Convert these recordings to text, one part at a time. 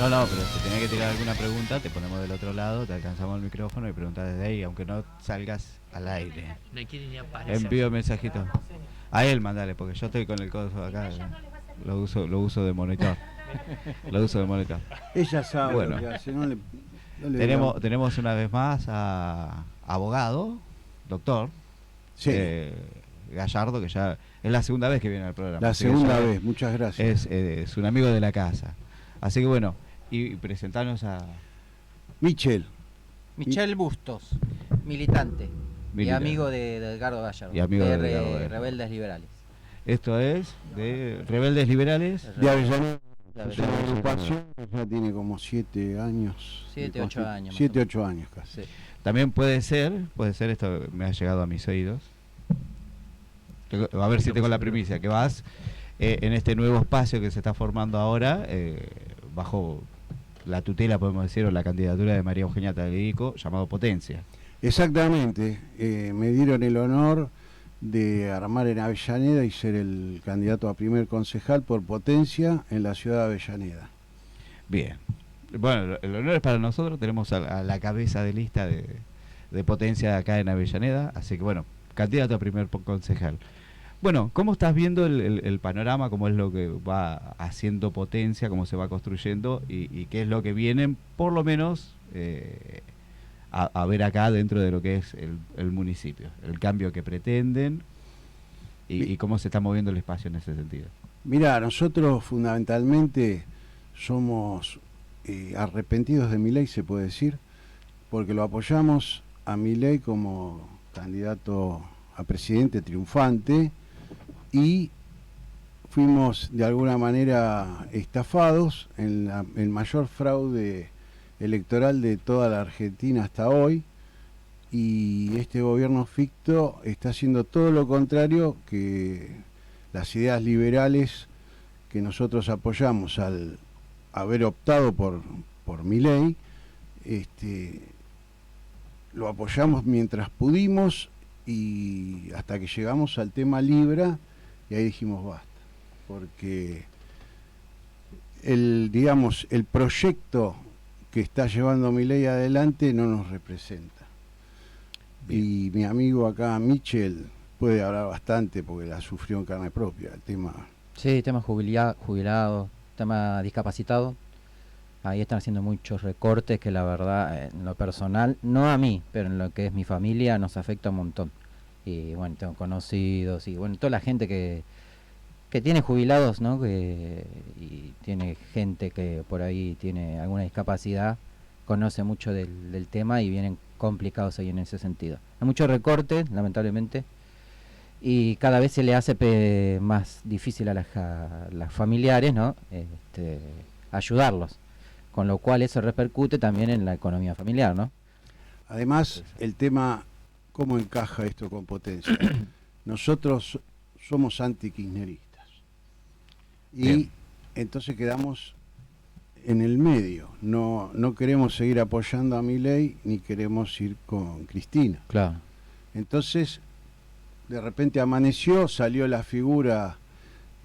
No, no, pero si tenés que tirar alguna pregunta, te ponemos del otro lado, te alcanzamos el micrófono y preguntas desde ahí, aunque no salgas al aire. No quiere ni aparecer. Envío mensajito. A él mandale, porque yo estoy con el codo acá. Lo uso de monitor. Lo uso de monitor. Ella sabe Bueno, lo que hace, no le tenemos una vez más a abogado, doctor, Sí, Gallardo, que ya es la segunda vez que viene al programa. la así que segunda ya vez, muchas gracias. es un amigo de la casa. Así que bueno, y presentarnos a Michel, Michel Bustos, militante y Militante. amigo de Edgardo Gallardo, Y amigo de de Edgardo Gallardo. Rebeldes Liberales. Esto es de Rebeldes Liberales. de Avellaneda, De es una Avellaneda. agrupación que ya tiene como 7 años. 7, 8 años. 7, 8 años casi. Sí. También puede ser, esto me ha llegado a mis oídos. A ver si tengo la primicia, que vas en este nuevo espacio que se está formando ahora, bajo la tutela, podemos decir, o la candidatura de María Eugenia Talerico, llamado Potencia. Exactamente, me dieron el honor de armar en Avellaneda y ser el candidato a primer concejal por Potencia en la ciudad de Avellaneda. Bien. Bueno, el honor es para nosotros, tenemos a la cabeza de lista de Potencia acá en Avellaneda, así que bueno, candidato a primer concejal. Bueno, ¿cómo estás viendo el panorama? ¿Cómo es lo que va haciendo Potencia? ¿Cómo se va construyendo? ¿Y qué es lo que vienen, por lo menos, a ver acá dentro de lo que es el municipio? El cambio que pretenden y cómo se está moviendo el espacio en ese sentido. Mira, nosotros fundamentalmente somos arrepentidos de Milei, se puede decir, porque lo apoyamos a Milei como candidato a presidente triunfante y fuimos de alguna manera estafados en el mayor fraude electoral de toda la Argentina hasta hoy, y este gobierno ficto está haciendo todo lo contrario que las ideas liberales que nosotros apoyamos al haber optado por Milei. Lo apoyamos mientras pudimos y hasta que llegamos al tema Libra, y ahí dijimos basta, porque el proyecto que está llevando Milei adelante no nos representa. Bien. Y mi amigo acá, Michel, puede hablar bastante porque la sufrió en carne propia, el tema. Sí, tema jubilado, tema discapacitado. Ahí están haciendo muchos recortes que la verdad, en lo personal, no a mí, pero en lo que es mi familia, nos afecta un montón. Y bueno, tengo conocidos y bueno, toda la gente que tiene jubilados, ¿no? Y tiene gente que por ahí tiene alguna discapacidad, conoce mucho del tema y vienen complicados ahí en ese sentido. Hay mucho recorte, lamentablemente, y cada vez se le hace más difícil a las familiares, ¿no? Ayudarlos, con lo cual eso repercute también en la economía familiar, ¿no? Además, el tema, ¿cómo encaja esto con Potencia? Nosotros somos anti-kirchneristas y bien, entonces quedamos en el medio. No queremos seguir apoyando a Milei ni queremos ir con Cristina. Claro. Entonces, de repente amaneció, salió la figura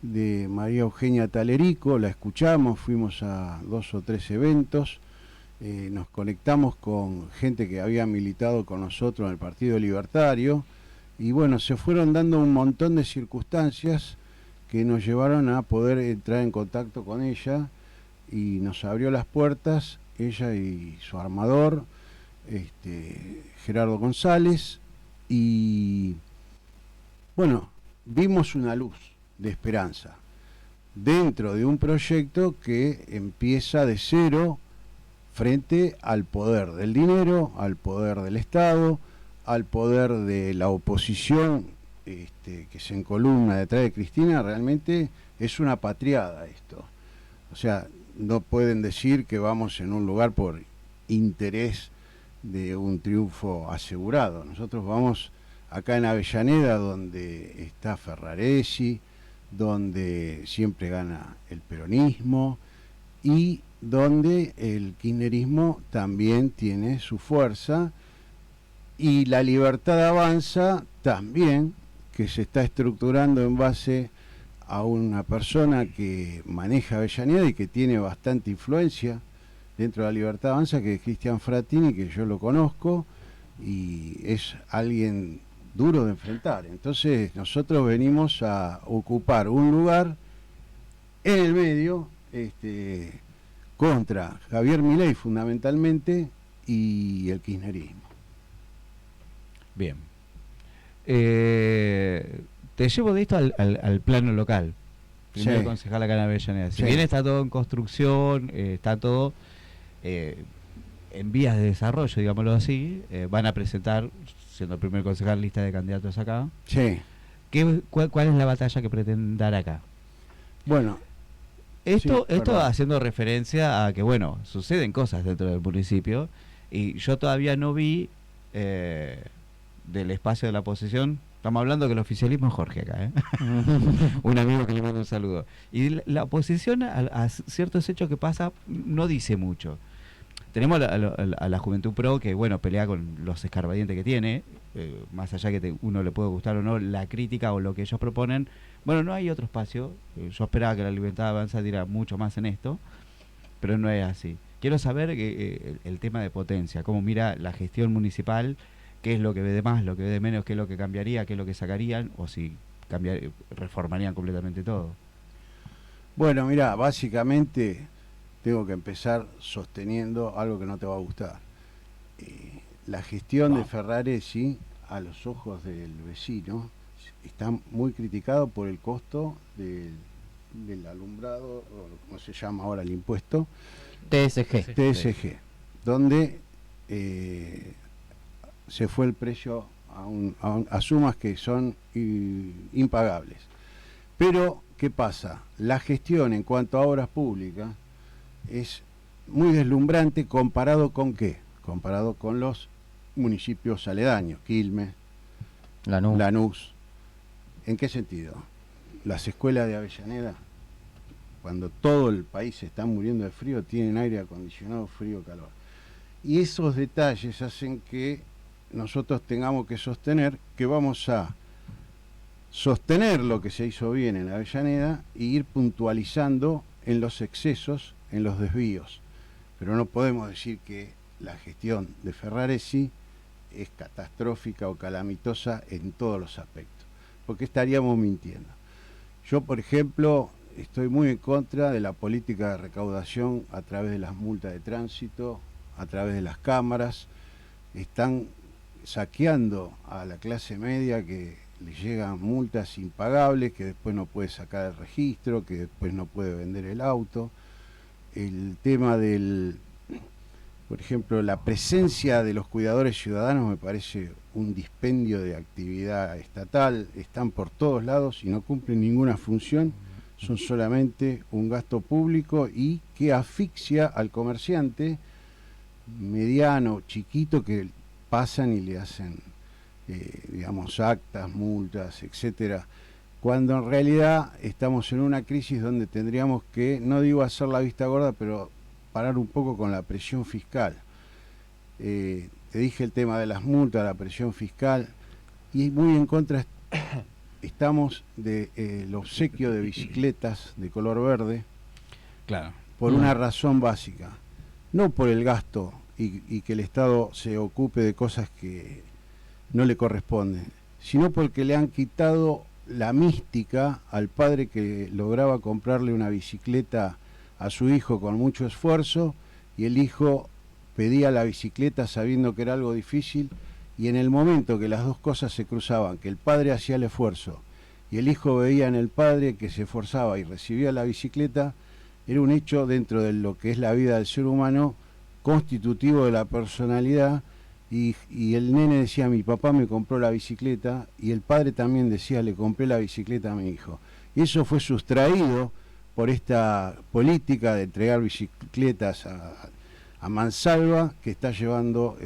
de María Eugenia Talerico, la escuchamos, fuimos a 2 o 3 eventos, nos conectamos con gente que había militado con nosotros en el Partido Libertario, y bueno, se fueron dando un montón de circunstancias que nos llevaron a poder entrar en contacto con ella, y nos abrió las puertas, ella y su armador, Gerardo González, y bueno, vimos una luz de esperanza dentro de un proyecto que empieza de cero frente al poder del dinero, al poder del Estado, al poder de la oposición que se encolumna detrás de Cristina. Realmente es una patriada esto. O sea, no pueden decir que vamos en un lugar por interés de un triunfo asegurado. Nosotros vamos acá en Avellaneda, donde está Ferraresi, donde siempre gana el peronismo y donde el kirchnerismo también tiene su fuerza, y la Libertad Avanza también, que se está estructurando en base a una persona que maneja Avellaneda y que tiene bastante influencia dentro de la Libertad Avanza, que es Cristian Frattini, que yo lo conozco y es alguien duro de enfrentar. Entonces nosotros venimos a ocupar un lugar en el medio, contra Javier Milei fundamentalmente y el kirchnerismo. Bien. Te llevo de esto al plano local. Primer concejal acá en Avellaneda. Si bien está todo en construcción, está todo en vías de desarrollo, digámoslo así, van a presentar, siendo el primer concejal, lista de candidatos acá. Sí. ¿Cuál es la batalla que pretenden dar acá? Bueno, esto haciendo referencia a que, bueno, suceden cosas dentro del municipio y yo todavía no vi del espacio de la oposición. Estamos hablando que el oficialismo es Jorge acá, ¿eh? Un amigo que le manda un saludo. Y la oposición a ciertos hechos que pasa no dice mucho. Tenemos a la Juventud Pro que, bueno, pelea con los escarbadientes que tiene, más allá que uno le puede gustar o no la crítica o lo que ellos proponen. Bueno, no hay otro espacio. Yo esperaba que la Libertad Avanza diera mucho más en esto, pero no es así. Quiero saber el tema de potencia, cómo mira la gestión municipal, qué es lo que ve de más, lo que ve de menos, qué es lo que cambiaría, qué es lo que sacarían, o si reformarían completamente todo. Bueno, mira, básicamente tengo que empezar sosteniendo algo que no te va a gustar. La gestión de Ferraresi, a los ojos del vecino, está muy criticado por el costo del alumbrado, o como se llama ahora el impuesto, TSG, donde se fue el precio a sumas que son impagables. Pero, ¿qué pasa? La gestión en cuanto a obras públicas es muy deslumbrante comparado con ¿qué? Comparado con los municipios aledaños, Quilmes, Lanús. ¿En qué sentido? Las escuelas de Avellaneda, cuando todo el país se está muriendo de frío, tienen aire acondicionado, frío, calor. Y esos detalles hacen que nosotros tengamos que sostener que vamos a sostener lo que se hizo bien en Avellaneda e ir puntualizando en los excesos, en los desvíos. Pero no podemos decir que la gestión de Ferraresi es catastrófica o calamitosa en todos los aspectos, porque estaríamos mintiendo. Yo, por ejemplo, estoy muy en contra de la política de recaudación a través de las multas de tránsito, a través de las cámaras. Están saqueando a la clase media, que le llegan multas impagables, que después no puede sacar el registro, que después no puede vender el auto. El tema por ejemplo, la presencia de los cuidadores ciudadanos me parece un dispendio de actividad estatal. Están por todos lados y no cumplen ninguna función, son solamente un gasto público y que asfixia al comerciante mediano, chiquito, que pasan y le hacen, digamos, actas, multas, etcétera, cuando en realidad estamos en una crisis donde tendríamos que, no digo hacer la vista gorda, pero parar un poco con la presión fiscal. Te dije el tema de las multas, la presión fiscal, y muy en contra estamos del obsequio de bicicletas de color verde, claro, por una razón básica, no por el gasto y que el Estado se ocupe de cosas que no le corresponden, sino porque le han quitado la mística al padre que lograba comprarle una bicicleta a su hijo con mucho esfuerzo, y el hijo pedía la bicicleta sabiendo que era algo difícil, y en el momento que las dos cosas se cruzaban, que el padre hacía el esfuerzo y el hijo veía en el padre que se esforzaba y recibía la bicicleta, era un hecho dentro de lo que es la vida del ser humano, constitutivo de la personalidad. Y el nene decía, mi papá me compró la bicicleta, y el padre también decía, le compré la bicicleta a mi hijo. Y eso fue sustraído por esta política de entregar bicicletas a mansalva que está llevando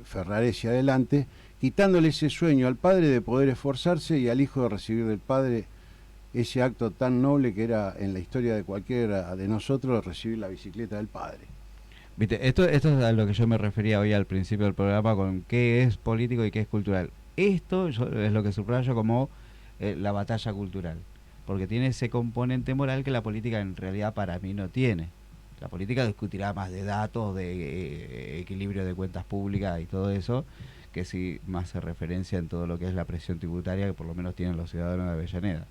Ferraresi adelante, quitándole ese sueño al padre de poder esforzarse y al hijo de recibir del padre ese acto tan noble que era en la historia de cualquiera de nosotros, recibir la bicicleta del padre. Viste, esto es a lo que yo me refería hoy al principio del programa, con qué es político y qué es cultural. Esto es lo que subrayo como la batalla cultural. porque tiene ese componente moral que la política en realidad para mí no tiene. La política discutirá más de datos, de equilibrio de cuentas públicas y todo eso, que sí más se referencia en todo lo que es la presión tributaria que por lo menos tienen los ciudadanos de Avellaneda.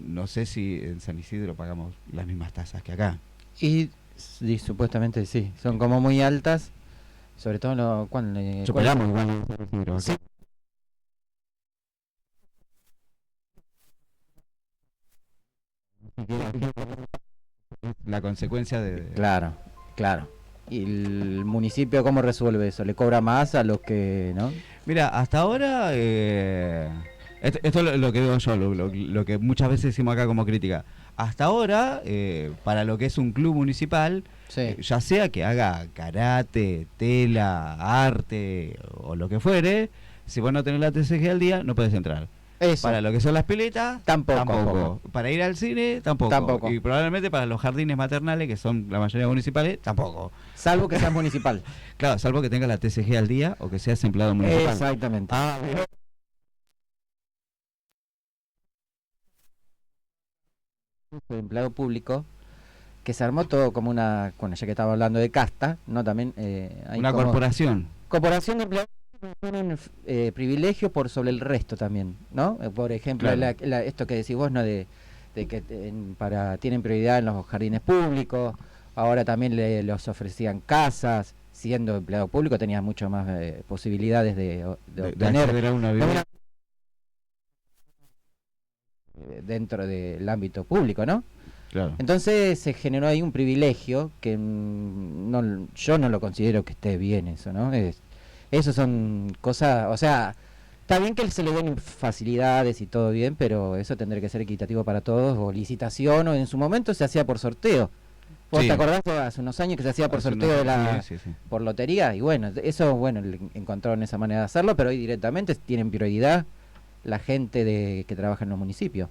No sé si en San Isidro pagamos las mismas tasas que acá. Y sí, supuestamente sí, son como muy altas, sobre todo cuando Superamos igual en San Isidro acá. Sí. La consecuencia de... Claro, claro. ¿Y el municipio cómo resuelve eso? ¿Le cobra más a los que, no? Mira, hasta ahora, esto es lo que digo yo, lo que muchas veces decimos acá como crítica. Hasta ahora, para lo que es un club municipal, Sí. ya sea que haga karate, tela, arte o lo que fuere, si vos no tenés la TCG al día, no puedes entrar. Eso. Para lo que son las piletas, Tampoco. Para ir al cine, tampoco. Y probablemente para los jardines maternales, que son la mayoría municipales, tampoco. Salvo que sea municipal. Claro, salvo que tenga la TCG al día o que seas empleado municipal. Exactamente. Soy empleado público, que se armó todo como una, bueno, ya que estaba hablando de casta, ¿no? También hay Una como corporación. corporación de empleados que tienen privilegios por sobre el resto también, ¿no? Por ejemplo, Claro. esto que decís vos, ¿no? De que tienen prioridad en los jardines públicos, ahora también les ofrecían casas, siendo empleado público tenías mucho más posibilidades de obtener acceder a una vivienda. dentro del ámbito público, ¿no? Claro. Entonces se generó ahí un privilegio que yo no lo considero que esté bien eso, ¿no? Eso son cosas, o sea, está bien que se le den facilidades y todo bien, pero eso tendría que ser equitativo para todos, o licitación, o en su momento se hacía por sorteo. ¿Vos Sí. te acordás hace unos años que se hacía por Hace sorteo unos- sí. por lotería? Y bueno, eso, bueno, encontraron esa manera de hacerlo, pero hoy directamente tienen prioridad la gente que trabaja en los municipios.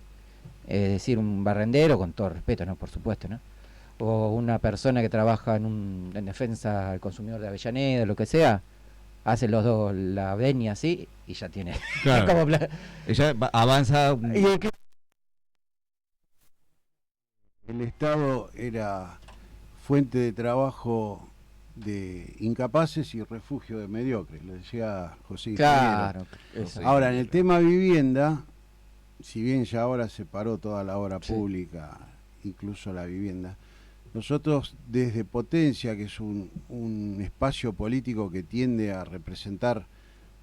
Es decir, un barrendero, con todo respeto, ¿no? Por supuesto, ¿no? O una persona que trabaja en defensa al consumidor de Avellaneda, lo que sea, hace los dos la venia así y ya tiene. Claro. Como Ella avanza. y El Estado era fuente de trabajo de incapaces y refugio de mediocres, lo decía José Ingeniero. claro, eso. Ahora, en el tema vivienda, si bien ya ahora se paró toda la obra Sí. pública, incluso la vivienda, nosotros desde Potencia, que es un espacio político que tiende a representar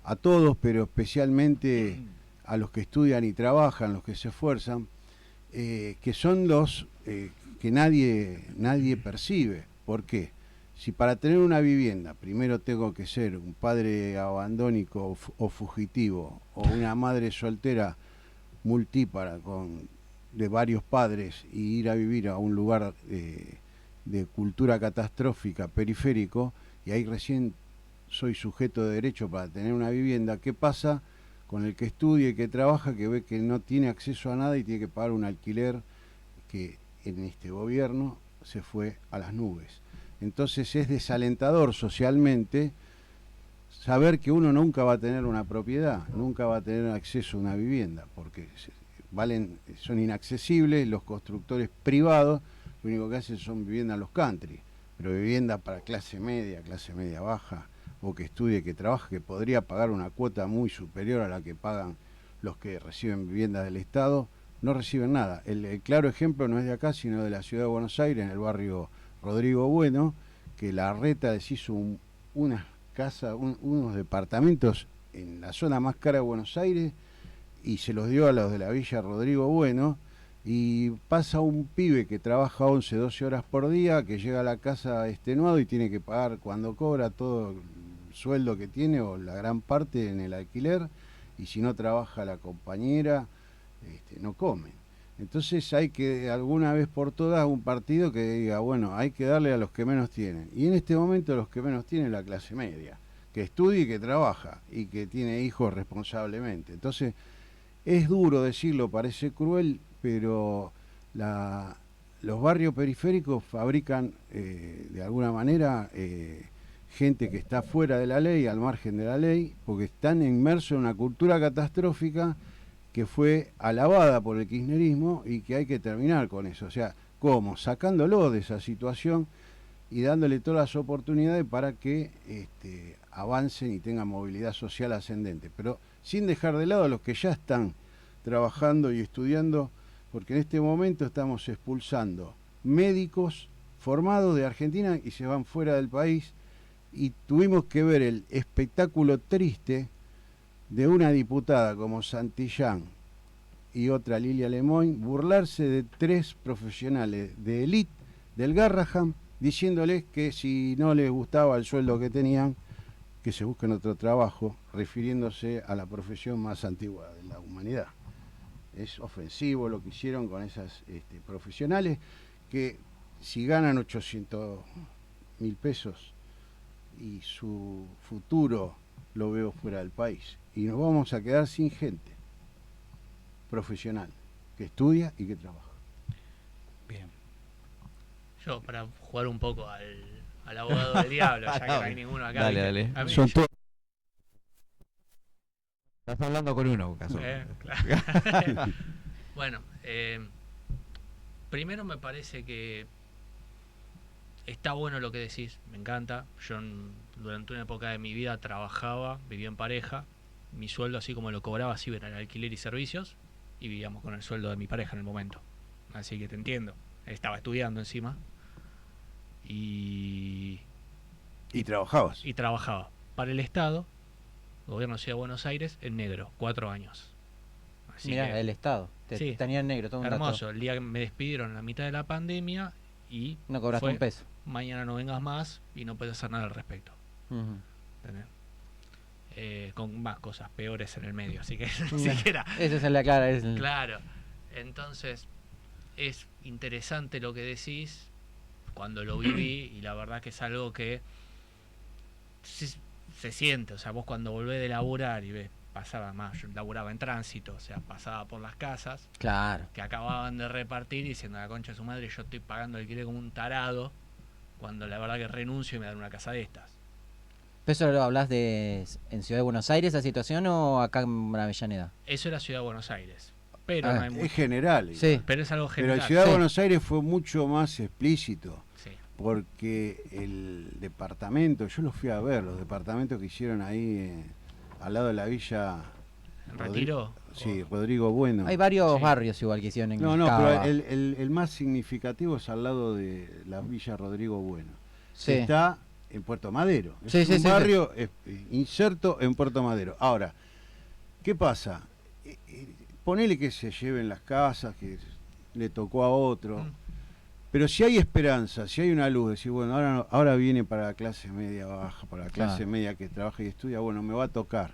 a todos, pero especialmente a los que estudian y trabajan, los que se esfuerzan, que son los que nadie percibe. ¿Por qué? Si para tener una vivienda primero tengo que ser un padre abandónico o fugitivo, o una madre soltera multípara de varios padres, y ir a vivir a un lugar de cultura catastrófica periférico, y ahí recién soy sujeto de derecho para tener una vivienda, ¿qué pasa con el que estudia y que trabaja, que ve que no tiene acceso a nada y tiene que pagar un alquiler que en este gobierno se fue a las nubes? Entonces es desalentador socialmente saber que uno nunca va a tener una propiedad, nunca va a tener acceso a una vivienda, porque son inaccesibles. Los constructores privados lo único que hacen son viviendas los country, pero vivienda para clase media baja, o que estudie, que trabaja, que podría pagar una cuota muy superior a la que pagan los que reciben viviendas del Estado, no reciben nada. El claro ejemplo no es de acá, sino de la ciudad de Buenos Aires, en el barrio Rodrigo Bueno, que la reta les hizo unas casas, unos departamentos en la zona más cara de Buenos Aires, y se los dio a los de la Villa Rodrigo Bueno, y pasa un pibe que trabaja 11, 12 horas por día, que llega a la casa extenuado y tiene que pagar cuando cobra todo el sueldo que tiene, o la gran parte, en el alquiler, y si no trabaja la compañera, no comen. Entonces hay que, alguna vez por todas, un partido que diga, bueno, hay que darle a los que menos tienen. Y en este momento los que menos tienen es la clase media, que estudia y que trabaja, y que tiene hijos responsablemente. Entonces, es duro decirlo, parece cruel, pero los barrios periféricos fabrican, de alguna manera, gente que está fuera de la ley, al margen de la ley, porque están inmersos en una cultura catastrófica que fue alabada por el kirchnerismo y que hay que terminar con eso. O sea, ¿cómo? Sacándolo de esa situación y dándole todas las oportunidades para que avancen y tengan movilidad social ascendente, pero sin dejar de lado a los que ya están trabajando y estudiando, porque en este momento estamos expulsando médicos formados de Argentina y se van fuera del país, y tuvimos que ver el espectáculo triste de una diputada como Santillán y otra Lilia Lemoyne burlarse de 3 profesionales de élite del Garraham, diciéndoles que si no les gustaba el sueldo que tenían, que se busquen otro trabajo, refiriéndose a la profesión más antigua de la humanidad. Es ofensivo lo que hicieron con esas profesionales, que si ganan 800.000 pesos y su futuro lo veo fuera del país, y nos vamos a quedar sin gente profesional que estudia y que trabaja. Bien. Yo, para jugar un poco al abogado del diablo, ya que no hay ninguno acá. Dale, ¿viste? dale. A mí Son todos. Estás hablando con uno, caso. Claro. Bueno, primero me parece que está bueno lo que decís, me encanta. Yo durante una época de mi vida trabajaba, vivía en pareja. Mi sueldo, así como lo cobraba, así era el alquiler y servicios, y vivíamos con el sueldo de mi pareja en el momento. Así que te entiendo. Estaba estudiando encima Y trabajabas. y trabajaba para el Estado, Gobierno de Ciudad de Buenos Aires, en negro, 4 años. Así Mirá, que, el Estado. Sí. Tenía en negro, todo un hermoso. dato. El día que me despidieron en la mitad de la pandemia y No cobraste fue, un peso. mañana no vengas más y no puedes hacer nada al respecto. Ujú. ¿Entendés? Con más cosas peores en el medio, así que ni siquiera. Esa es la clara. Claro. Entonces, es interesante lo que decís cuando lo viví, y la verdad que es algo que se siente. O sea, vos cuando volvés de laburar y ves, pasaba más, yo laburaba en tránsito, o sea, pasaba por las casas Claro. que acababan de repartir y diciendo a la concha de su madre, yo estoy pagando alquiler como un tarado, cuando la verdad que renuncio y me dan una casa de estas. ¿Pero eso lo hablas en Ciudad de Buenos Aires, esa situación, o acá en Avellaneda? Eso era Ciudad de Buenos Aires, pero Ah, no hay Es mucho. general. Sí. Pero es algo Pero general. en Ciudad de Sí. Buenos Aires fue mucho más explícito, Sí. porque el departamento, yo los fui a ver, los departamentos que hicieron ahí al lado de la villa ¿En Retiro? Sí, Rodrigo Bueno. Hay varios Sí. barrios igual que hicieron en No, Cava. pero el más significativo es al lado de la villa Rodrigo Bueno. Sí. Está en Puerto Madero. Es Sí, sí, un sí, barrio inserto en Puerto Madero. Ahora, ¿qué pasa? Ponele que se lleven las casas, que le tocó a otro. Pero si hay esperanza, si hay una luz, decir, bueno, ahora viene para la clase media baja, para la clase Claro. media que trabaja y estudia, bueno, me va a tocar.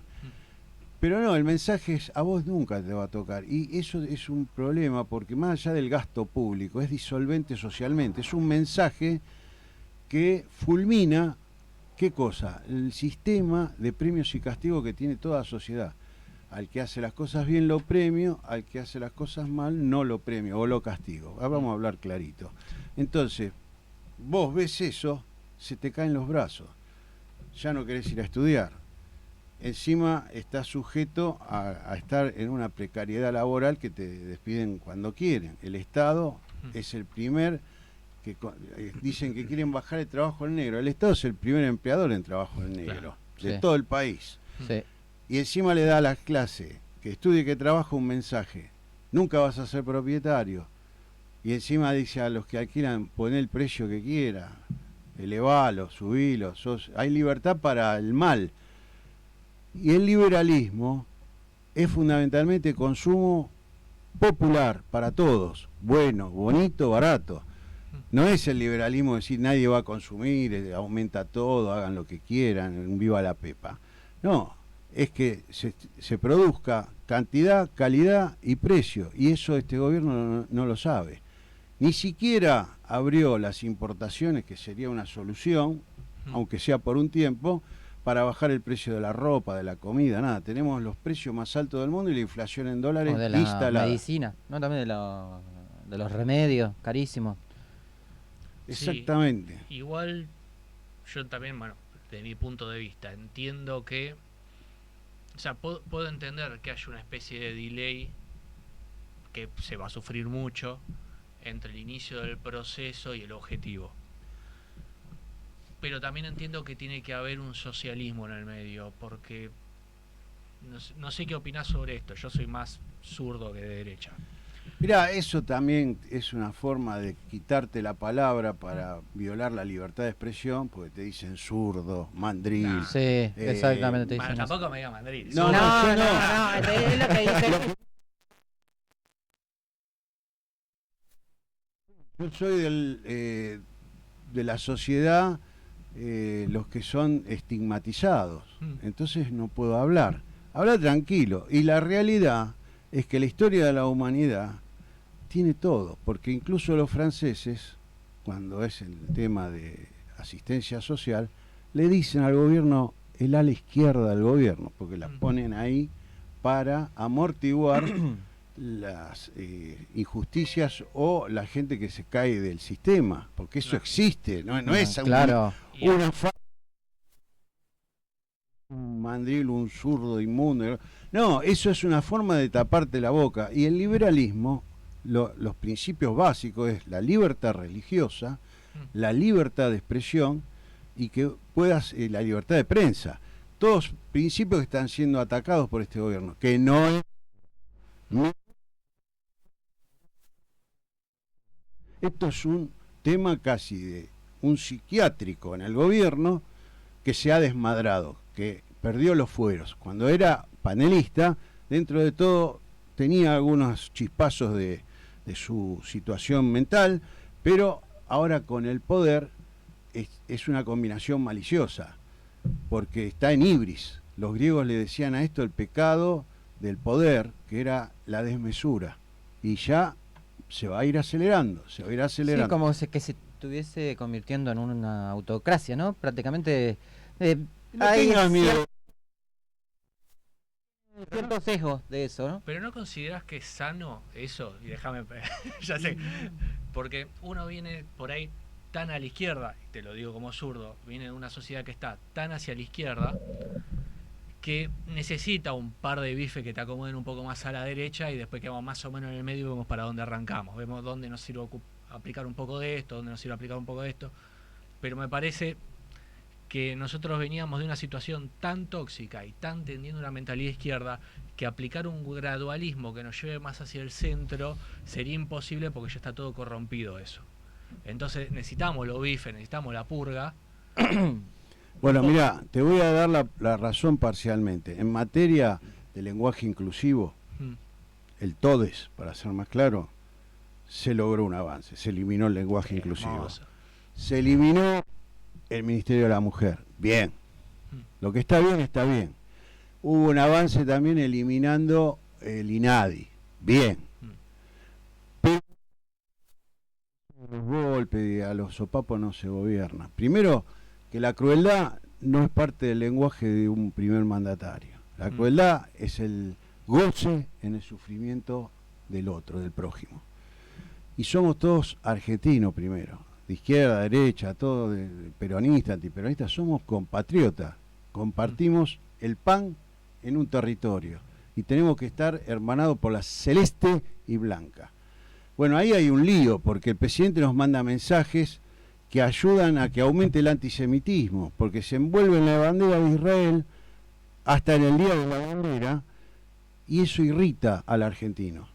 Pero no, el mensaje es, a vos nunca te va a tocar. Y eso es un problema, porque más allá del gasto público, es disolvente socialmente. Es un mensaje que fulmina, ¿qué cosa? El sistema de premios y castigos que tiene toda la sociedad. Al que hace las cosas bien lo premio, al que hace las cosas mal no lo premio o lo castigo. Ahora vamos a hablar clarito. Entonces, vos ves eso, se te caen los brazos. Ya no querés ir a estudiar. Encima estás sujeto a estar en una precariedad laboral que te despiden cuando quieren. El Estado es el primer que dicen que quieren bajar el trabajo en negro. El Estado es el primer empleador en trabajo en negro, Claro. de Sí. todo el país. Sí. Y encima le da a la clase que estudie y que trabaja un mensaje: nunca vas a ser propietario. Y encima dice a los que alquilan, poné el precio que quiera, elevalo, subilo, hay libertad para el mal. Y el liberalismo es fundamentalmente consumo popular para todos, bueno, bonito, barato. No es el liberalismo decir nadie va a consumir, aumenta todo, hagan lo que quieran, viva la pepa. No, es que se produzca cantidad, calidad y precio, y eso este gobierno no lo sabe. Ni siquiera abrió las importaciones, que sería una solución, aunque sea por un tiempo, para bajar el precio de la ropa, de la comida, nada. Tenemos los precios más altos del mundo y la inflación en dólares O de la instalada. medicina, ¿no? También de los remedios, carísimos. Exactamente. Sí, igual yo también, bueno, desde mi punto de vista, entiendo que O sea, puedo entender que haya una especie de delay que se va a sufrir mucho entre el inicio del proceso y el objetivo. Pero también entiendo que tiene que haber un socialismo en el medio, porque no sé qué opinás sobre esto. Yo soy más zurdo que de derecha. Mirá, eso también es una forma de quitarte la palabra para violar la libertad de expresión, porque te dicen zurdo, mandril. Nah. Sí, exactamente te Bueno, dicen eso. tampoco me diga Madrid. No, yo no. es lo que dice. Yo soy de la sociedad, los que son estigmatizados, entonces no puedo hablar. Habla tranquilo. Y la realidad es que la historia de la humanidad tiene todo, porque incluso los franceses, cuando es el tema de asistencia social, le dicen al gobierno el ala izquierda del gobierno, porque la ponen ahí para amortiguar las injusticias o la gente que se cae del sistema, porque eso existe, no es claro. un mandril, un zurdo inmundo. No, eso es una forma de taparte la boca. Y el liberalismo, los principios básicos es la libertad religiosa, la libertad de expresión y que puedas la libertad de prensa. Todos principios que están siendo atacados por este gobierno, que no es... Esto es un tema casi de un psiquiátrico en el gobierno que se ha desmadrado, que perdió los fueros. Cuando era panelista, dentro de todo tenía algunos chispazos de su situación mental, pero ahora con el poder es una combinación maliciosa, porque está en ibris. Los griegos le decían a esto el pecado del poder, que era la desmesura, y ya se va a ir acelerando, se va a ir acelerando. Sí, como que se estuviese convirtiendo en una autocracia, ¿no? Prácticamente no tengas miedo. Cierto sesgo de eso, ¿no? Pero ¿no consideras que es sano eso? Y déjame, ya sé, porque uno viene por ahí tan a la izquierda, y te lo digo como zurdo, viene de una sociedad que está tan hacia la izquierda que necesita un par de bifes que te acomoden un poco más a la derecha y después quedamos más o menos en el medio y vemos para dónde arrancamos, vemos dónde nos sirve aplicar un poco de esto, dónde nos sirve aplicar un poco de esto, pero me parece que nosotros veníamos de una situación tan tóxica y tan tendiendo una mentalidad izquierda que aplicar un gradualismo que nos lleve más hacia el centro sería imposible porque ya está todo corrompido eso. Entonces necesitamos los bifes, necesitamos la purga. Bueno, mira, te voy a dar la razón parcialmente. En materia de lenguaje inclusivo, el TODES, para ser más claro, se logró un avance, se eliminó el lenguaje inclusivo. Hermoso. Se eliminó el Ministerio de la Mujer, bien. Lo que está bien, está bien. Hubo un avance también eliminando el INADI, bien. Pero los golpes y a los sopapos no se gobierna. Primero, que la crueldad no es parte del lenguaje de un primer mandatario. La crueldad es el goce en el sufrimiento del otro, del prójimo. Y somos todos argentinos primero, de izquierda, derecha, todo de peronista, antiperonista, somos compatriotas, compartimos el pan en un territorio y tenemos que estar hermanados por la celeste y blanca. Bueno, ahí hay un lío, porque el presidente nos manda mensajes que ayudan a que aumente el antisemitismo, porque se envuelve en la bandera de Israel hasta en el día de la bandera, y eso irrita al argentino,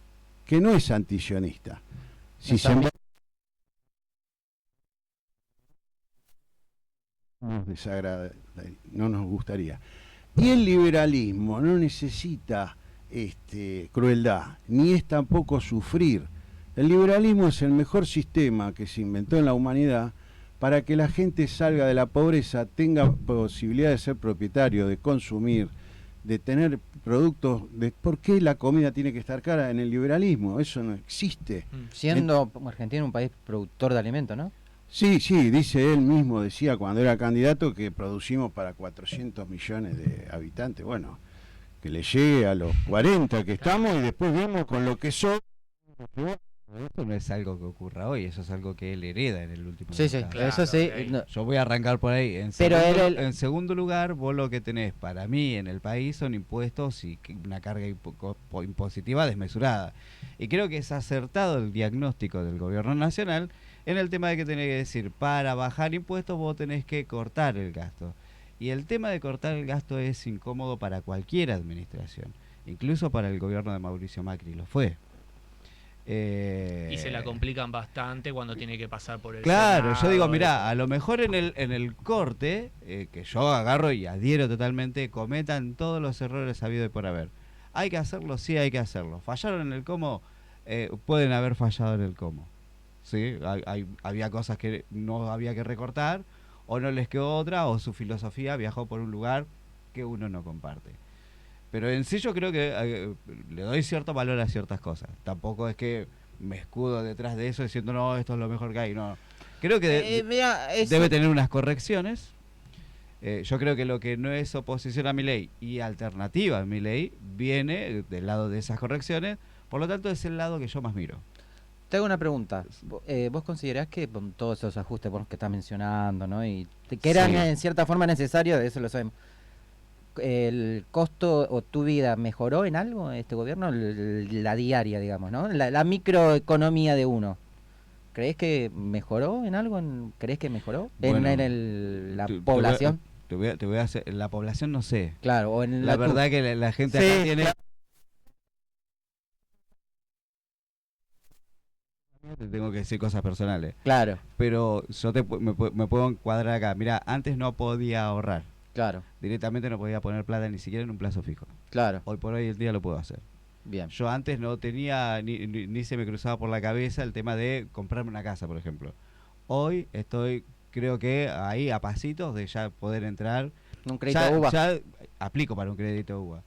que no es antisionista. Si se nos desagrada, no nos gustaría. Y el liberalismo no necesita crueldad, ni es tampoco sufrir. El liberalismo es el mejor sistema que se inventó en la humanidad para que la gente salga de la pobreza, tenga posibilidad de ser propietario, de consumir, de tener productos. ¿Por qué la comida tiene que estar cara en el liberalismo? Eso no existe. Siendo Argentina un país productor de alimentos, ¿no? Sí, dice él mismo, decía cuando era candidato que producimos para 400 millones de habitantes. Bueno, que le llegue a los 40 que estamos y después vemos con lo que son. esto no es algo que ocurra hoy, eso es algo que él hereda en el último Sí, sí, caso. Claro, eso sí. ok. No, Yo voy a arrancar por ahí. Pero En segundo lugar, vos lo que tenés para mí en el país son impuestos y una carga impositiva desmesurada. Y creo que es acertado el diagnóstico del gobierno nacional en el tema de que tenés que decir, para bajar impuestos vos tenés que cortar el gasto. Y el tema de cortar el gasto es incómodo para cualquier administración, incluso para el gobierno de Mauricio Macri lo fue. Y se la complican bastante cuando tiene que pasar por el Claro, yo Senado, digo, eso. mirá, a lo mejor en el corte, que yo agarro y adhiero totalmente, cometan todos los errores habidos y por haber. ¿Hay que hacerlo? Sí, hay que hacerlo. ¿Fallaron en el cómo? Pueden haber fallado en el cómo. ¿Sí? Había cosas que no había que recortar, o no les quedó otra, o su filosofía viajó por un lugar que uno no comparte. Pero en sí yo creo que le doy cierto valor a ciertas cosas. Tampoco es que me escudo detrás de eso diciendo, no, esto es lo mejor que hay. No. Creo que mira, eso- debe tener unas correcciones. Yo creo que lo que no es oposición a mi ley y alternativa a mi ley viene del lado de esas correcciones. Por lo tanto, es el lado que yo más miro. Te hago una pregunta. ¿Vos considerás que con todos esos ajustes que estás mencionando, ¿no? Y que eran Sí. en cierta forma necesarios, eso lo sabemos, el costo o tu vida mejoró en algo este gobierno? La diaria, digamos, ¿no? La microeconomía de uno. ¿Crees que mejoró en algo? ¿Crees que mejoró Bueno, la te voy a- población? Te voy a hacer, la población no sé. Claro, o en La verdad que la gente Sí, acá tiene... Te tengo que decir cosas personales. Claro, Pero yo me puedo encuadrar acá. Mira, antes no podía ahorrar. claro, Directamente no podía poner plata ni siquiera en un plazo fijo. claro. Hoy por hoy el día lo puedo hacer. Bien, Yo antes no tenía, ni se me cruzaba por la cabeza el tema de comprarme una casa, por ejemplo. Hoy estoy, creo que ahí a pasitos de ya poder entrar. un crédito Ya, UVA. ya aplico para un crédito UVA.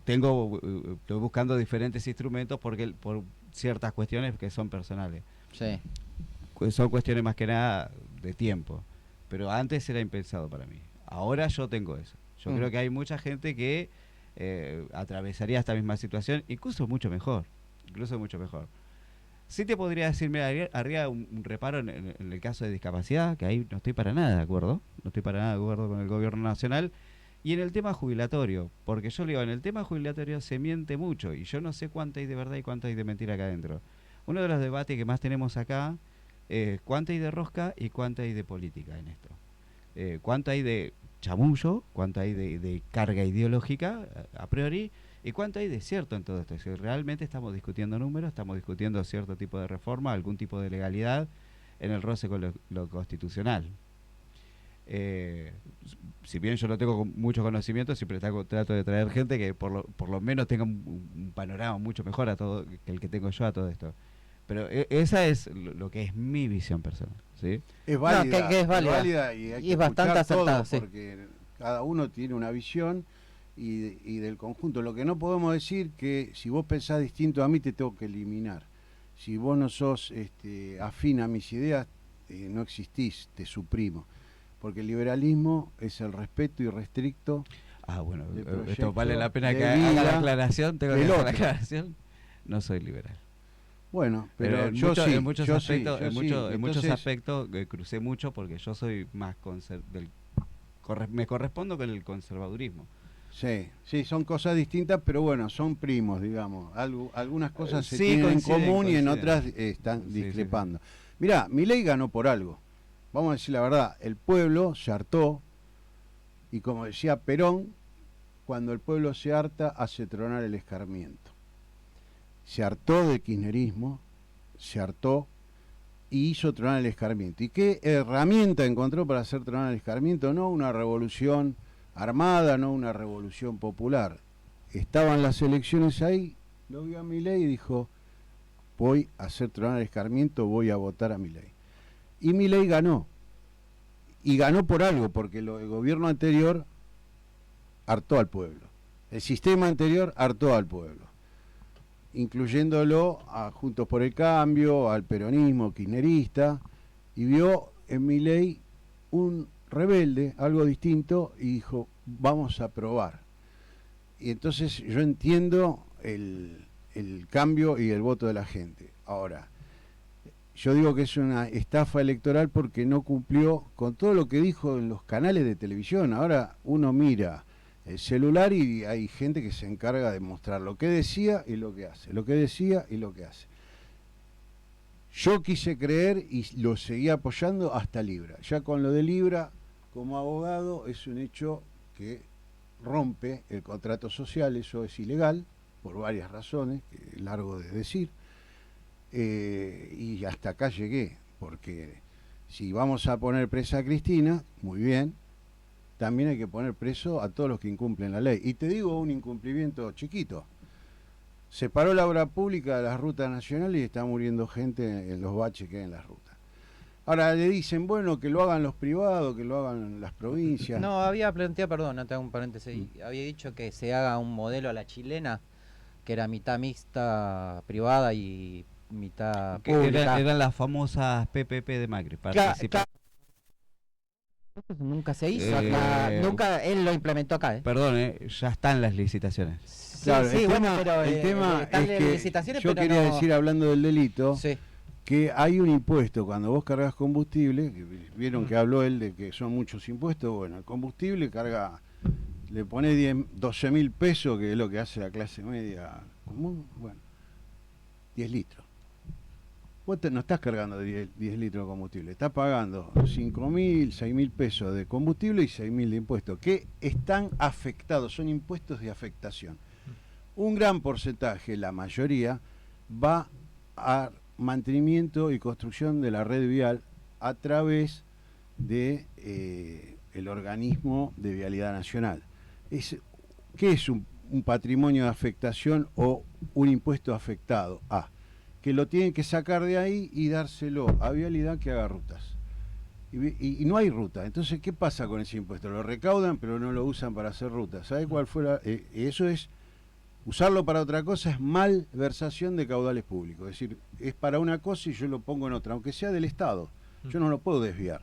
Estoy buscando diferentes instrumentos por ciertas cuestiones que son personales. Sí, Son cuestiones más que nada de tiempo. Pero antes era impensado para mí. Ahora yo tengo eso. Yo creo que hay mucha gente que atravesaría esta misma situación, incluso mucho mejor. Incluso mucho mejor. Sí te podría decir, mira, haría un reparo en el caso de discapacidad, que ahí no estoy para nada de acuerdo. No estoy para nada de acuerdo con el gobierno nacional. Y en el tema jubilatorio, porque yo le digo, en el tema jubilatorio se miente mucho y yo no sé cuánto hay de verdad y cuánto hay de mentira acá adentro. Uno de los debates que más tenemos acá es cuánto hay de rosca y cuánto hay de política en esto. Cuánto hay de chamullo, cuánto hay de carga ideológica a priori y cuánto hay de cierto en todo esto. Si realmente estamos discutiendo números, estamos discutiendo cierto tipo de reforma, algún tipo de legalidad en el roce con lo constitucional. Si bien yo no tengo mucho conocimiento, siempre trato de traer gente que por lo menos tenga un panorama mucho mejor que el que tengo yo a todo esto. Pero esa es lo que es mi visión personal, ¿sí? Es válida, que es válida. y hay Y que es bastante escuchar todo, acertada, sí. porque cada uno tiene una visión y del conjunto. Lo que no podemos decir que si vos pensás distinto a mí te tengo que eliminar. Si vos no sos afín a mis ideas, no existís, te suprimo. Porque el liberalismo es el respeto irrestricto. Ah, bueno, del esto proyecto vale la pena de que haga vida la aclaración. Tengo que del hacer la otro. aclaración. No soy liberal. Bueno, pero en yo sí, en muchos yo sí, aspectos, yo en sí. muchos Entonces, aspectos crucé mucho porque yo soy más me correspondo con el conservadurismo. sí, sí, son cosas distintas, pero bueno, son primos, digamos. Algunas cosas se Sí, tienen en coinciden, común y en coinciden. otras están Sí, sí, discrepando. Mirá, Milei ganó por algo. Vamos a decir la verdad, el pueblo se hartó y como decía Perón, cuando el pueblo se harta hace tronar el escarmiento. Se hartó del kirchnerismo, se hartó y hizo tronar el escarmiento. ¿Y qué herramienta encontró para hacer tronar el escarmiento? No una revolución armada, no una revolución popular. Estaban las elecciones ahí, lo vio a Milei y dijo, voy a hacer tronar el escarmiento, voy a votar a Milei. Y Milei ganó. Y ganó por algo, porque el gobierno anterior hartó al pueblo. El sistema anterior hartó al pueblo, incluyéndolo a Juntos por el Cambio, al peronismo kirchnerista, y vio en Milei un rebelde, algo distinto, y dijo, vamos a probar. Y entonces yo entiendo el cambio y el voto de la gente. Ahora, yo digo que es una estafa electoral porque no cumplió con todo lo que dijo en los canales de televisión. Ahora uno mira el celular y hay gente que se encarga de mostrar lo que decía y lo que hace, lo que decía y lo que hace. Yo quise creer y lo seguí apoyando hasta Libra. Ya con lo de Libra, como abogado, es un hecho que rompe el contrato social, eso es ilegal, por varias razones, que es largo de decir. Y hasta acá llegué, porque si vamos a poner presa a Cristina, muy bien, también hay que poner preso a todos los que incumplen la ley. Y te digo un incumplimiento chiquito. Se paró la obra pública de las rutas nacionales y está muriendo gente en los baches que hay en las rutas. Ahora le dicen, bueno, que lo hagan los privados, que lo hagan las provincias. No, había planteado, perdón, no te hago un paréntesis ahí. Había dicho que se haga un modelo a la chilena, que era mitad mixta privada y mitad pública. Eran las famosas PPP de Macri. Eso nunca se hizo acá, nunca él lo implementó acá. Perdón, ya están las licitaciones. Sí, Claro, sí, bueno, pero el tema están es las que licitaciones, yo pero quería no... decir, hablando del delito, Sí. que hay un impuesto cuando vos cargas combustible, que vieron que habló él de que son muchos impuestos. Bueno, el combustible carga, le pone 12.000 pesos, que es lo que hace la clase media común, bueno, 10 litros. Vos no estás cargando 10 litros de combustible, estás pagando 5.000, 6.000 pesos de combustible y 6.000 de impuestos, que están afectados, son impuestos de afectación. Un gran porcentaje, la mayoría, va a mantenimiento y construcción de la red vial a través de el organismo de vialidad nacional. ¿Qué es un patrimonio de afectación o un impuesto afectado? Que lo tienen que sacar de ahí y dárselo a vialidad que haga rutas. Y no hay ruta. Entonces, ¿qué pasa con ese impuesto? Lo recaudan, pero no lo usan para hacer rutas. ¿Sabe cuál fue eso es, usarlo para otra cosa es malversación de caudales públicos. Es decir, es para una cosa y yo lo pongo en otra, aunque sea del Estado. Yo no lo puedo desviar.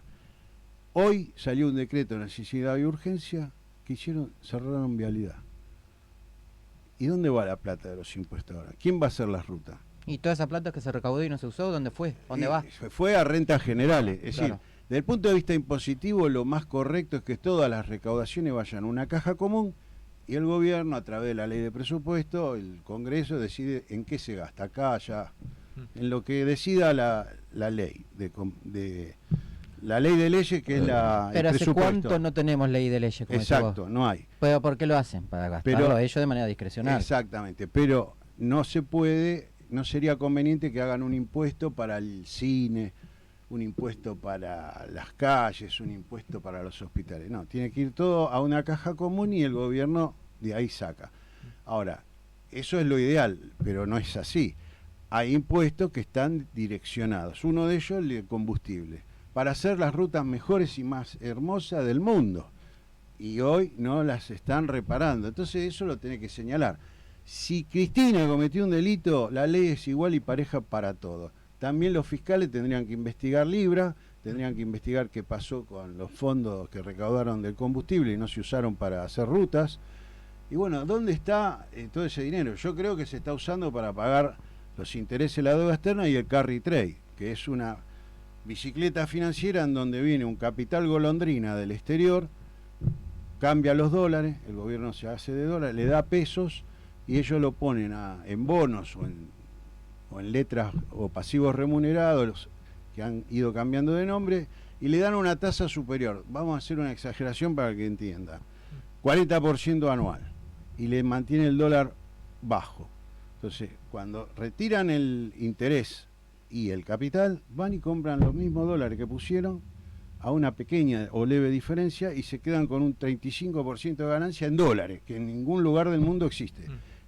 Hoy salió un decreto de necesidad y urgencia que hicieron, cerraron vialidad. ¿Y dónde va la plata de los impuestos ahora? ¿Quién va a hacer las rutas? ¿Y toda esa plata que se recaudó y no se usó, dónde fue? ¿Dónde va? Fue a rentas generales. Es Claro. decir, desde el punto de vista impositivo, lo más correcto es que todas las recaudaciones vayan a una caja común y el gobierno, a través de la ley de presupuesto, el Congreso decide en qué se gasta, acá, allá, en lo que decida la ley la ley de leyes, que es el Pero ¿hace presupuesto. cuánto no tenemos ley de leyes? Como decís vos? Exacto, no hay. ¿Pero por qué lo hacen? Para gastarlo ellos de manera discrecional. Exactamente, pero no se puede, no sería conveniente que hagan un impuesto para el cine, un impuesto para las calles, un impuesto para los hospitales. No, tiene que ir todo a una caja común y el gobierno de ahí saca. Ahora, eso es lo ideal, pero no es así. Hay impuestos que están direccionados. Uno de ellos, el de combustible, para hacer las rutas mejores y más hermosas del mundo. Y hoy no las están reparando. Entonces eso lo tiene que señalar. Si Cristina cometió un delito, la ley es igual y pareja para todos. También los fiscales tendrían que investigar Libra, tendrían que investigar qué pasó con los fondos que recaudaron del combustible y no se usaron para hacer rutas. Y bueno, ¿dónde está todo ese dinero? Yo creo que se está usando para pagar los intereses de la deuda externa y el carry trade, que es una bicicleta financiera en donde viene un capital golondrina del exterior, cambia los dólares, el gobierno se hace de dólares, le da pesos y ellos lo ponen en bonos o en letras o pasivos remunerados que han ido cambiando de nombre y le dan una tasa superior. Vamos a hacer una exageración para que entienda. 40% anual y le mantiene el dólar bajo. Entonces, cuando retiran el interés y el capital, van y compran los mismos dólares que pusieron a una pequeña o leve diferencia y se quedan con un 35% de ganancia en dólares, que en ningún lugar del mundo existe.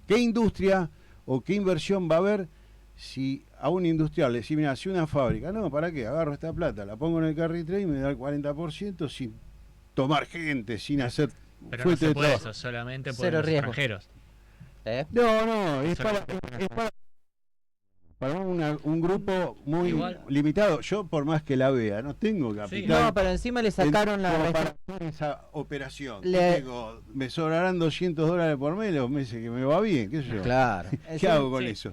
¿Qué industria o qué inversión va a haber si a un industrial le decís, mira, si una fábrica, no, ¿para qué? Agarro esta plata, la pongo en el carry trade y me da el 40% sin tomar gente, sin hacer Pero no fuente se de puede trabajo. eso, solamente por Cero los riesgo. extranjeros. No, es Solamente para un grupo muy Igual. limitado. Yo, por más que la vea, no tengo capital. No, pero encima le sacaron como la... para hacer esa operación. Le- Digo, me sobrarán $200 por mes los meses que me va bien, qué sé yo. Claro. ¿Qué hago con Sí. eso?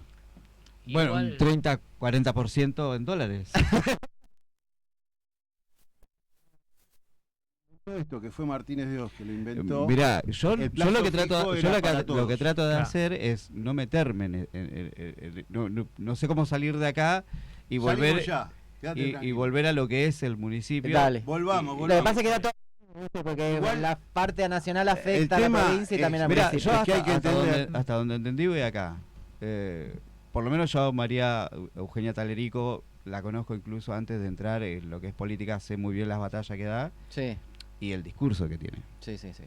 Bueno, Igual- un 30-40% en dólares. Todo esto que fue Martínez de Oz que lo inventó. Mirá, yo el yo lo que plazo trato, fijo yo era lo para que todos. trato de Claro. hacer es no meterme no sé cómo salir de acá y Salimos volver ya, quédate y tranquilo. volver a lo que es el municipio. Dale. Volvamos, Lo que pasa es que da todo, porque Igual, la parte nacional afecta a tema la provincia y también a Mirá, municipio. yo Es que hay que entender- hasta donde entendí voy acá. Por lo menos yo María Eugenia Talerico la conozco incluso antes de entrar en lo que es política, sé muy bien las batallas que da Sí, y el discurso que tiene. sí, sí, sí.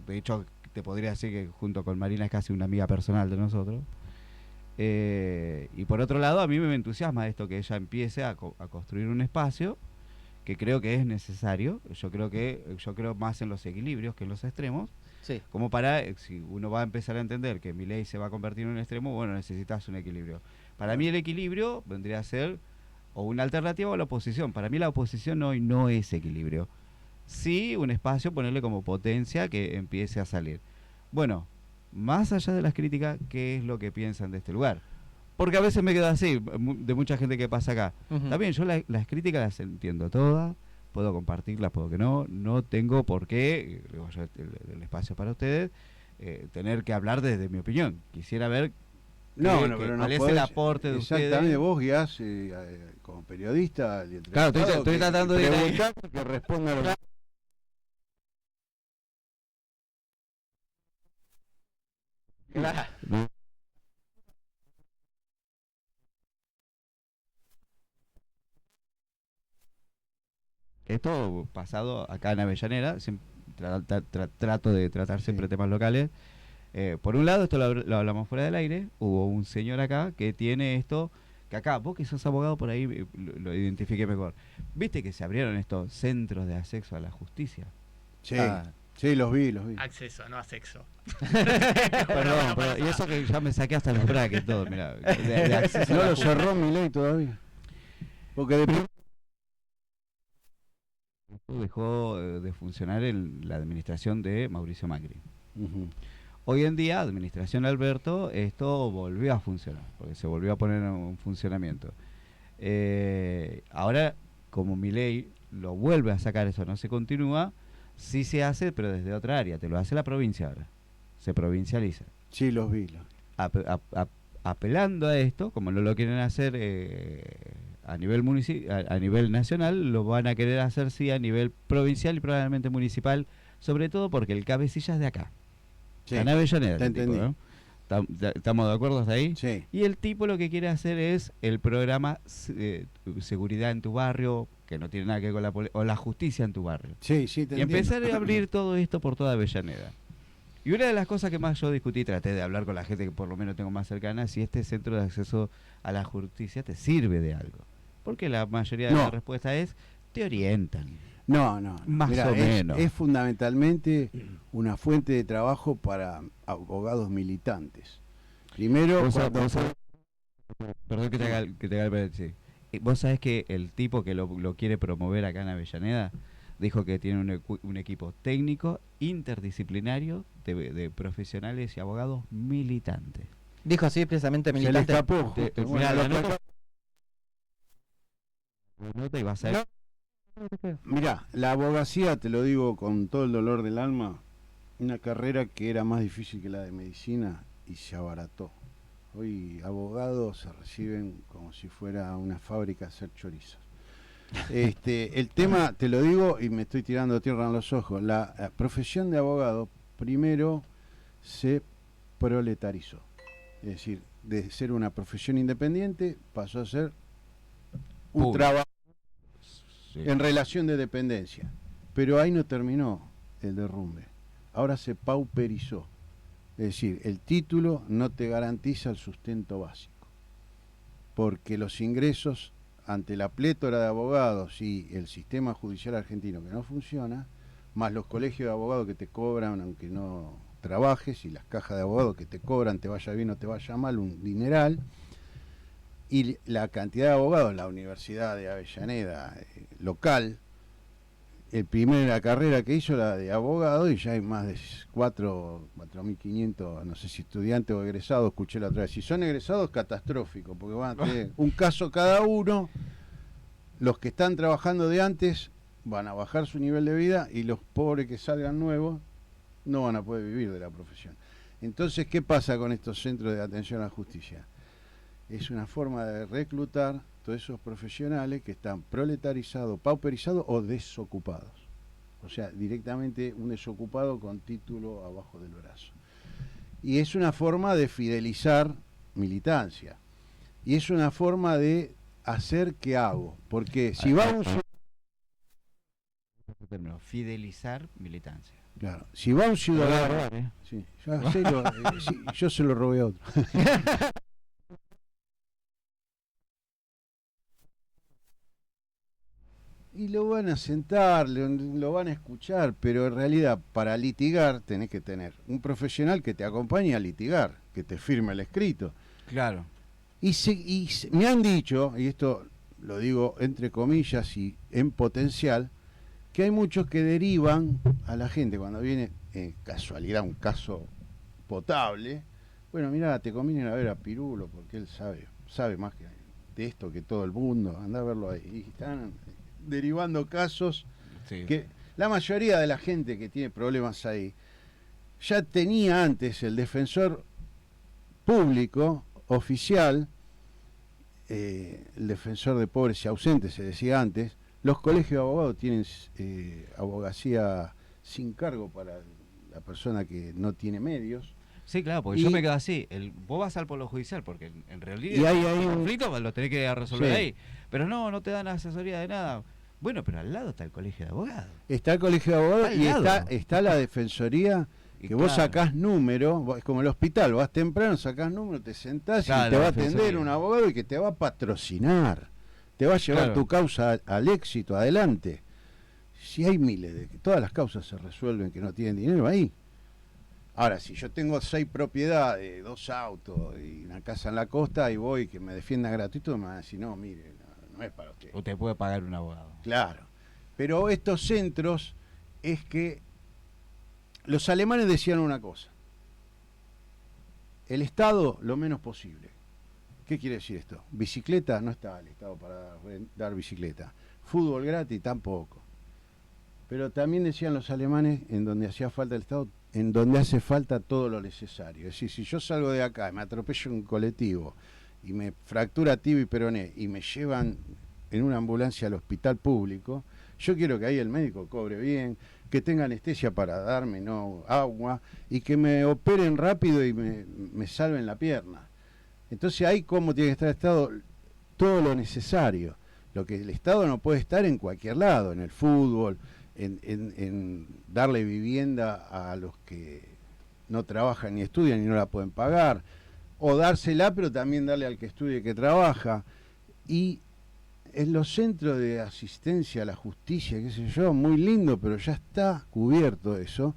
De hecho, te podría decir que junto con Marina es casi una amiga personal de nosotros. Y por otro lado, a mí me entusiasma esto que ella empiece a construir un espacio que creo que es necesario. Yo creo más en los equilibrios que en los extremos. Sí, Como para, si uno va a empezar a entender que Milei se va a convertir en un extremo, bueno, necesitas un equilibrio. Para mí el equilibrio vendría a ser o una alternativa o la oposición. Para mí la oposición hoy no es equilibrio. Sí, un espacio, ponerle como potencia que empiece a salir. Bueno, más allá de las críticas, ¿qué es lo que piensan de este lugar? Porque a veces me quedo así, de mucha gente que pasa acá. Ujú. También yo las críticas las entiendo todas, puedo compartirlas, puedo que no tengo por qué, digo yo, el espacio para ustedes, tener que hablar desde mi opinión. Quisiera ver pero cuál es podés- el aporte de exactamente, ustedes. vos guiás como periodista. Y Claro, estoy tratando de ir ahí. preguntar que responda a lo que... Claro. Esto pasado acá en Avellaneda, trato de tratar siempre temas locales. Por un lado, esto lo hablamos fuera del aire, hubo un señor acá que tiene esto, que acá, vos que sos abogado por ahí lo identifique mejor. Viste que se abrieron estos centros de acceso a la justicia. Sí, Ah. sí, los vi. Acceso, no a sexo. Perdón, y eso que ya me saqué hasta los brackets, todo, mirá. De acceso a No la lo justicia. cerró Milei todavía. Porque Dejó de funcionar en la administración de Mauricio Macri. Ujú. Hoy en día, administración Alberto, esto volvió a funcionar, porque se volvió a poner en funcionamiento. Ahora, como Milei lo vuelve a sacar, eso no se continúa, sí se hace, pero desde otra área, te lo hace la provincia ahora, se provincializa. Sí, los vi. Apelando a esto, como no lo quieren hacer a nivel a nivel nacional, lo van a querer hacer sí a nivel provincial y probablemente municipal, sobre todo porque el cabecilla es de acá. Sí, En Avellaneda, te el tipo, entendí. ¿no? ¿Estamos de acuerdo hasta ahí? Sí. Y el tipo lo que quiere hacer es el programa Seguridad en tu barrio, que no tiene nada que ver con o la justicia en tu barrio. Sí, te Y entiendo. empezar a abrir todo esto por toda Avellaneda. Y una de las cosas que más yo discutí, traté de hablar con la gente que por lo menos tengo más cercana, si este centro de acceso a la justicia te sirve de algo. Porque la mayoría de No. la respuesta es, te orientan. No. Más Mirá, o menos. Es fundamentalmente una fuente de trabajo para abogados militantes. Primero, Vos sabés- perdón que te haga el paréntesis. Vos sabés que el tipo que lo quiere promover acá en Avellaneda dijo que tiene un equipo técnico interdisciplinario de profesionales y abogados militantes. Dijo así precisamente se le militante. escapó. Te- justo. mirá, Bueno, la lo nota- Nota y vas a ver. Mirá, la abogacía, te lo digo con todo el dolor del alma, una carrera que era más difícil que la de medicina y se abarató. Hoy abogados se reciben como si fuera una fábrica a hacer chorizos. El tema, te lo digo y me estoy tirando tierra en los ojos, la profesión de abogado primero se proletarizó. Es decir, de ser una profesión independiente pasó a ser un Público. trabajo Sí. en relación de dependencia. Pero ahí no terminó el derrumbe. Ahora se pauperizó. Es decir, el título no te garantiza el sustento básico. Porque los ingresos, ante la plétora de abogados y el sistema judicial argentino que no funciona, más los colegios de abogados que te cobran aunque no trabajes, y las cajas de abogados que te cobran, te vaya bien o te vaya mal, un dineral, y la cantidad de abogados en la Universidad de Avellaneda local la carrera que hizo, la de abogado, y ya hay más de 4.500, no sé si estudiantes o egresados, escuché la otra vez. Si son egresados, catastrófico, porque van a tener un caso cada uno. Los que están trabajando de antes van a bajar su nivel de vida y los pobres que salgan nuevos no van a poder vivir de la profesión. Entonces, ¿qué pasa con estos centros de atención a la justicia? Es una forma de reclutar todos esos profesionales que están proletarizados, pauperizados o desocupados. O sea, directamente un desocupado con título abajo del brazo. Y es una forma de fidelizar militancia. Y es una forma de hacer qué hago. Porque si va un... Fidelizar militancia. Claro, si va un ciudadano... Sí, sí, yo se lo robé a otro. Y lo van a sentar, lo van a escuchar, pero en realidad para litigar tenés que tener un profesional que te acompañe a litigar, que te firme el escrito. Claro. Me han dicho, y esto lo digo entre comillas y en potencial, que hay muchos que derivan a la gente cuando viene, casualidad, un caso potable. Bueno, mirá, te conviene ir a ver a Pirulo porque él sabe más de esto que todo el mundo. Andá a verlo ahí. Y están derivando casos que la mayoría de la gente que tiene problemas ahí ya tenía antes el defensor público, oficial, el defensor de pobres y ausentes, se decía antes. Los colegios de abogados tienen abogacía sin cargo para la persona que no tiene medios. Sí, claro, porque yo me quedo así. Vos vas al polo judicial, porque en realidad y hay un conflicto lo tenés que resolver sí. ahí. Pero no te dan asesoría de nada. Bueno, pero al lado está el colegio de abogados. Está el colegio de abogados y está la defensoría, que claro, vos sacás número, es como el hospital, vas temprano, sacás número, te sentás, claro, y te va a atender un abogado y que te va a patrocinar. Te va a llevar tu causa al éxito, adelante. Si hay miles de que todas las causas se resuelven que no tienen dinero ahí. Ahora, si yo tengo 6 propiedades, 2 autos y una casa en la costa y voy que me defienda gratuito, me van a decir, no, mire, no es para usted. Usted puede pagar un abogado. Claro. Pero estos centros es que los alemanes decían una cosa. El Estado lo menos posible. ¿Qué quiere decir esto? Bicicleta, no está el Estado para dar bicicleta. Fútbol gratis, tampoco. Pero también decían los alemanes, en donde hacía falta el Estado, en donde hace falta todo lo necesario. Es decir, si yo salgo de acá y me atropello un colectivo y me fractura tibia y peroné y me llevan en una ambulancia al hospital público, yo quiero que ahí el médico cobre bien, que tenga anestesia para darme agua y que me operen rápido y me salven la pierna. Entonces ahí cómo tiene que estar el Estado, todo lo necesario. Lo que el Estado no puede estar en cualquier lado, en el fútbol, en darle vivienda a los que no trabajan ni estudian y no la pueden pagar, o dársela pero también darle al que estudia y que trabaja. Y en los centros de asistencia a la justicia, qué sé yo, muy lindo, pero ya está cubierto eso,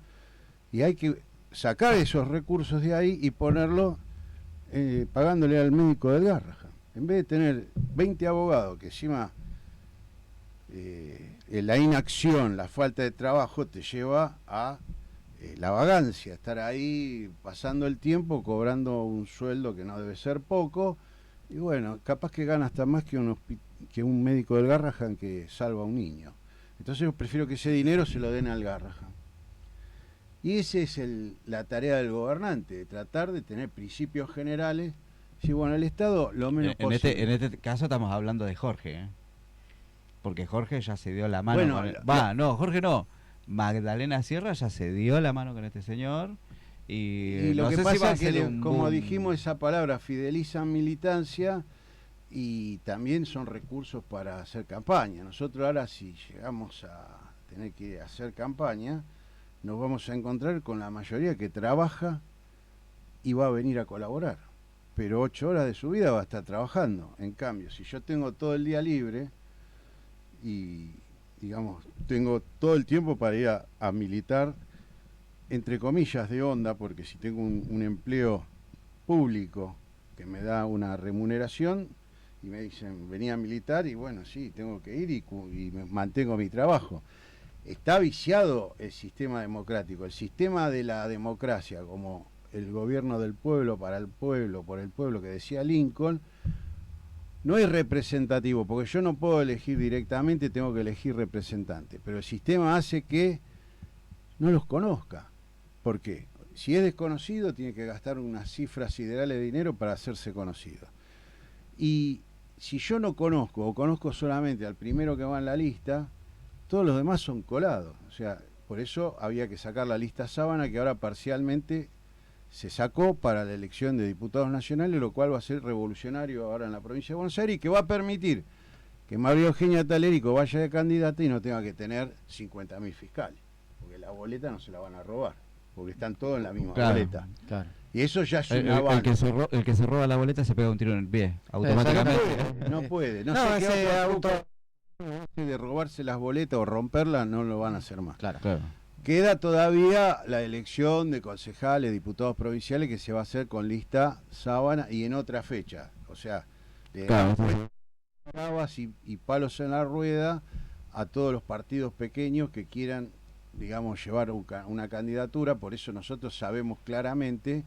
y hay que sacar esos recursos de ahí y ponerlo pagándole al médico del Garrahan. En vez de tener 20 abogados que encima la inacción, la falta de trabajo te lleva a la vagancia, estar ahí pasando el tiempo cobrando un sueldo que no debe ser poco, y bueno, capaz que gana hasta más que un médico del Garrahan que salva a un niño. Entonces yo prefiero que ese dinero se lo den al Garrahan. Y esa es la tarea del gobernante, de tratar de tener principios generales. Sí, bueno, el Estado lo menos posible. En este caso estamos hablando de Jorge, porque Jorge ya se dio la mano. Bueno, Jorge no. Magdalena Sierra ya se dio la mano con este señor. Y lo no que sé pasa si es que, como dijimos, esa palabra fidelizan militancia y también son recursos para hacer campaña. Nosotros ahora, si llegamos a tener que hacer campaña, nos vamos a encontrar con la mayoría que trabaja y va a venir a colaborar, pero 8 horas de su vida va a estar trabajando. En cambio, si yo tengo todo el día libre y, digamos, tengo todo el tiempo para ir a militar, entre comillas, de onda, porque si tengo un empleo público que me da una remuneración y me dicen, venía a militar, y bueno, sí, tengo que ir y me mantengo mi trabajo. está viciado el sistema democrático. El sistema de la democracia, como el gobierno del pueblo, para el pueblo, por el pueblo, que decía Lincoln, no es representativo, porque yo no puedo elegir directamente, tengo que elegir representantes, pero el sistema hace que no los conozca. ¿Por qué? Si es desconocido, tiene que gastar unas cifras siderales de dinero para hacerse conocido. Y si yo no conozco, o conozco solamente al primero que va en la lista, todos los demás son colados. O sea, por eso había que sacar la lista sábana, que ahora parcialmente se sacó para la elección de diputados nacionales, lo cual va a ser revolucionario ahora en la provincia de Buenos Aires y que va a permitir que María Eugenia Talerico vaya de candidata y no tenga que tener 50.000 fiscales, porque la boleta no se la van a robar, porque están todos en la misma boleta. Claro. Y eso ya es un El avance. el que se roba la boleta se pega un tiro en el pie, automáticamente. No puede. No, No, sé qué ese otro truco de robarse las boletas o romperlas, no lo van a hacer más. Claro. Claro. Queda todavía la elección de concejales, diputados provinciales, que se va a hacer con lista sábana y en otra fecha. O sea, le Claro, dan trabas y palos en la rueda a todos los partidos pequeños que quieran, digamos, llevar una candidatura. Por eso nosotros sabemos claramente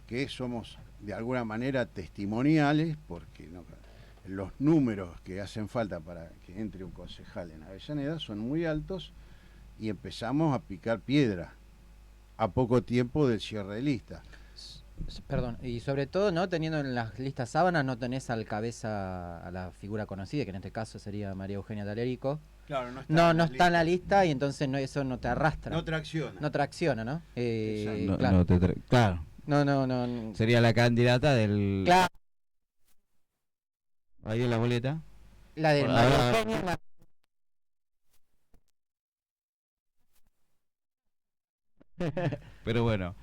que somos de alguna manera testimoniales, porque los números que hacen falta para que entre un concejal en Avellaneda son muy altos, y empezamos a picar piedra a poco tiempo del cierre de lista. Perdón, y sobre todo, ¿no? Teniendo en las listas sábanas, no tenés al cabeza a la figura conocida, que en este caso sería María Eugenia Talerico. Claro, No está en la lista y entonces eso no te arrastra. No tracciona. No tracciona, ¿no? No, Claro. claro. No. Sería la candidata del... Claro, Ahí en la boleta. la de Bueno, María ahora- Eugenia. Pero bueno,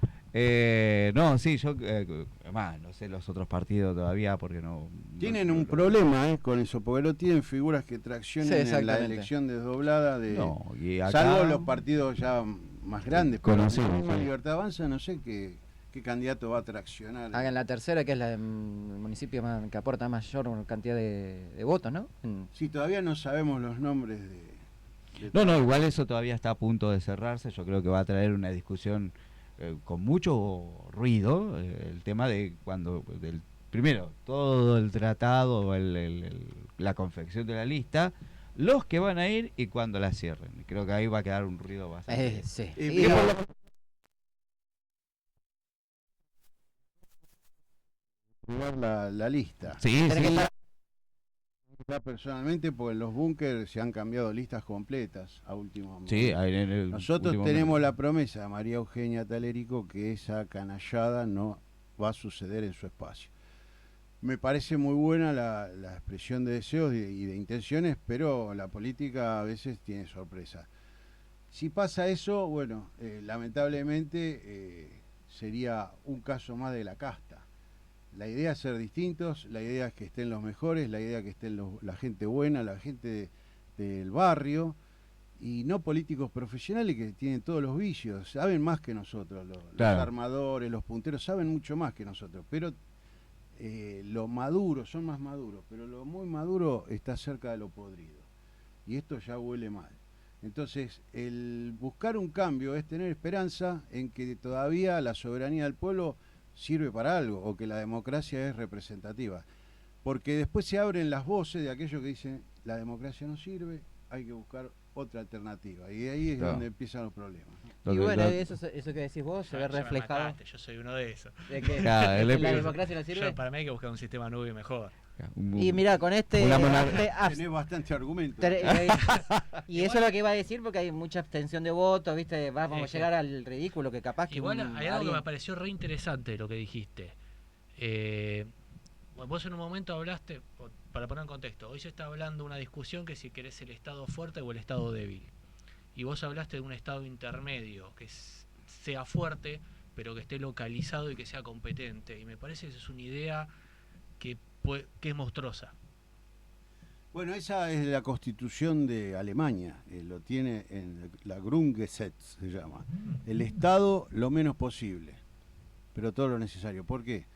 no, sí, yo, además, no sé los otros partidos todavía porque no... Tienen no- un no- problema con eso, porque no tienen figuras que traccionen Sí, en la exactamente. elección desdoblada de... No, y acá... Salvo los partidos ya más grandes. Pero Conocidos, la misma sí. Libertad Avanza, no sé qué candidato va a traccionar. Hagan la tercera, que es el municipio que aporta mayor cantidad de votos, ¿no? Sí, todavía no sabemos los nombres de No, igual eso todavía está a punto de cerrarse. Yo creo que va a traer una discusión con mucho ruido. El tema de cuando, primero, todo el tratado, la confección de la lista, los que van a ir y cuando la cierren. Creo que ahí va a quedar un ruido bastante. Sí. Y Y mira, la lista. Sí, tenés que sí. estar- Ya personalmente, porque en los búnkers se han cambiado listas completas a último momento. Sí, ahí en el Nosotros último tenemos momento. la promesa de María Eugenia Talerico que esa canallada no va a suceder en su espacio. Me parece muy buena la expresión de deseos y de intenciones, pero la política a veces tiene sorpresas. Si pasa eso, bueno, lamentablemente sería un caso más de la casta. La idea es ser distintos, la idea es que estén los mejores, la idea es que estén la gente buena, la gente del barrio, y no políticos profesionales que tienen todos los vicios, saben más que nosotros, los Claro. armadores, los punteros, saben mucho más que nosotros, pero lo maduro, son más maduros, pero lo muy maduro está cerca de lo podrido, y esto ya huele mal. Entonces, el buscar un cambio es tener esperanza en que todavía la soberanía del pueblo sirve para algo, o que la democracia es representativa. Porque después se abren las voces de aquellos que dicen, la democracia no sirve, hay que buscar otra alternativa. Y ahí es Claro. donde empiezan los problemas, ¿no? Lo Y que- bueno, lo- eso que decís vos se ve Ya me reflejado. mataste, yo soy uno de esos. De que Claro, el la EPI democracia no sirve. Para mí hay que buscar un sistema nube mejor. Y mira, con este. Una monar- Tenés bastante argumento. Y eso es lo que iba a decir porque hay mucha abstención de votos, ¿viste? Vamos a Sí, sí. llegar al ridículo que capaz que. Igual hay algo que alguien- me pareció re interesante lo que dijiste. Bueno, vos en un momento hablaste, para poner en contexto, hoy se está hablando una discusión que si querés el Estado fuerte o el Estado débil. Y vos hablaste de un Estado intermedio, que sea fuerte, pero que esté localizado y que sea competente. Y me parece que esa es una idea que es monstruosa. Bueno, esa es la constitución de Alemania, lo tiene en la Grundgesetz, se llama. El Estado lo menos posible, pero todo lo necesario. ¿Por qué?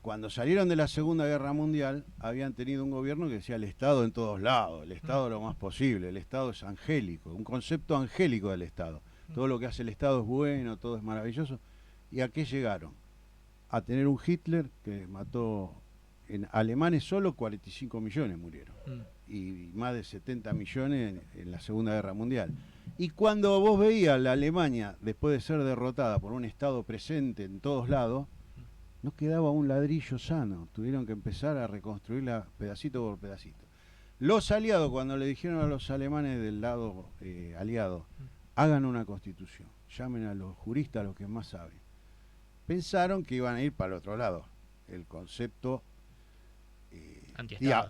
cuando salieron de la Segunda Guerra Mundial, habían tenido un gobierno que decía el Estado en todos lados, el Estado lo más posible, el Estado es angélico, un concepto angélico del Estado. Todo lo que hace el Estado es bueno, todo es maravilloso. ¿Y a qué llegaron? A tener un Hitler que mató, en alemanes solo 45 millones murieron, y más de 70 millones en la Segunda Guerra Mundial. Y cuando vos veías la Alemania, después de ser derrotada por un Estado presente en todos lados, no quedaba un ladrillo sano, tuvieron que empezar a reconstruirla pedacito por pedacito. Los aliados, cuando le dijeron a los alemanes del lado aliado, hagan una constitución, llamen a los juristas, a los que más saben, pensaron que iban a ir para el otro lado, el concepto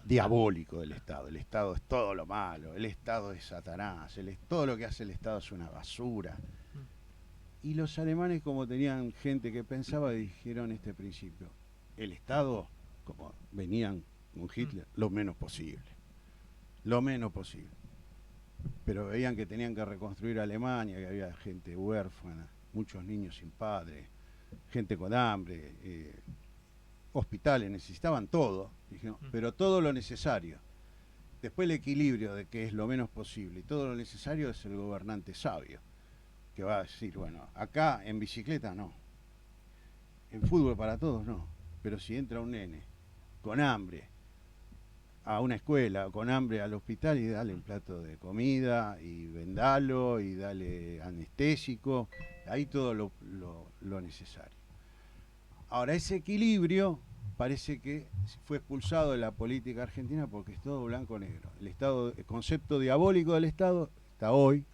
diabólico del Estado. El Estado es todo lo malo, el Estado es Satanás, todo lo que hace el Estado es una basura. Y los alemanes, como tenían gente que pensaba, dijeron este principio: el Estado, como venían con Hitler, lo menos posible. Lo menos posible. Pero veían que tenían que reconstruir Alemania, que había gente huérfana, muchos niños sin padre, gente con hambre, hospitales, necesitaban todo. Dijeron, pero todo lo necesario. Después el equilibrio de que es lo menos posible y todo lo necesario es el gobernante sabio, que va a decir, bueno, acá en bicicleta no, en fútbol para todos no, pero si entra un nene con hambre a una escuela, con hambre al hospital, y dale un plato de comida y vendalo y dale anestésico, ahí todo lo necesario. Ahora, ese equilibrio parece que fue expulsado de la política argentina porque es todo blanco-negro. El concepto diabólico del Estado está hoy.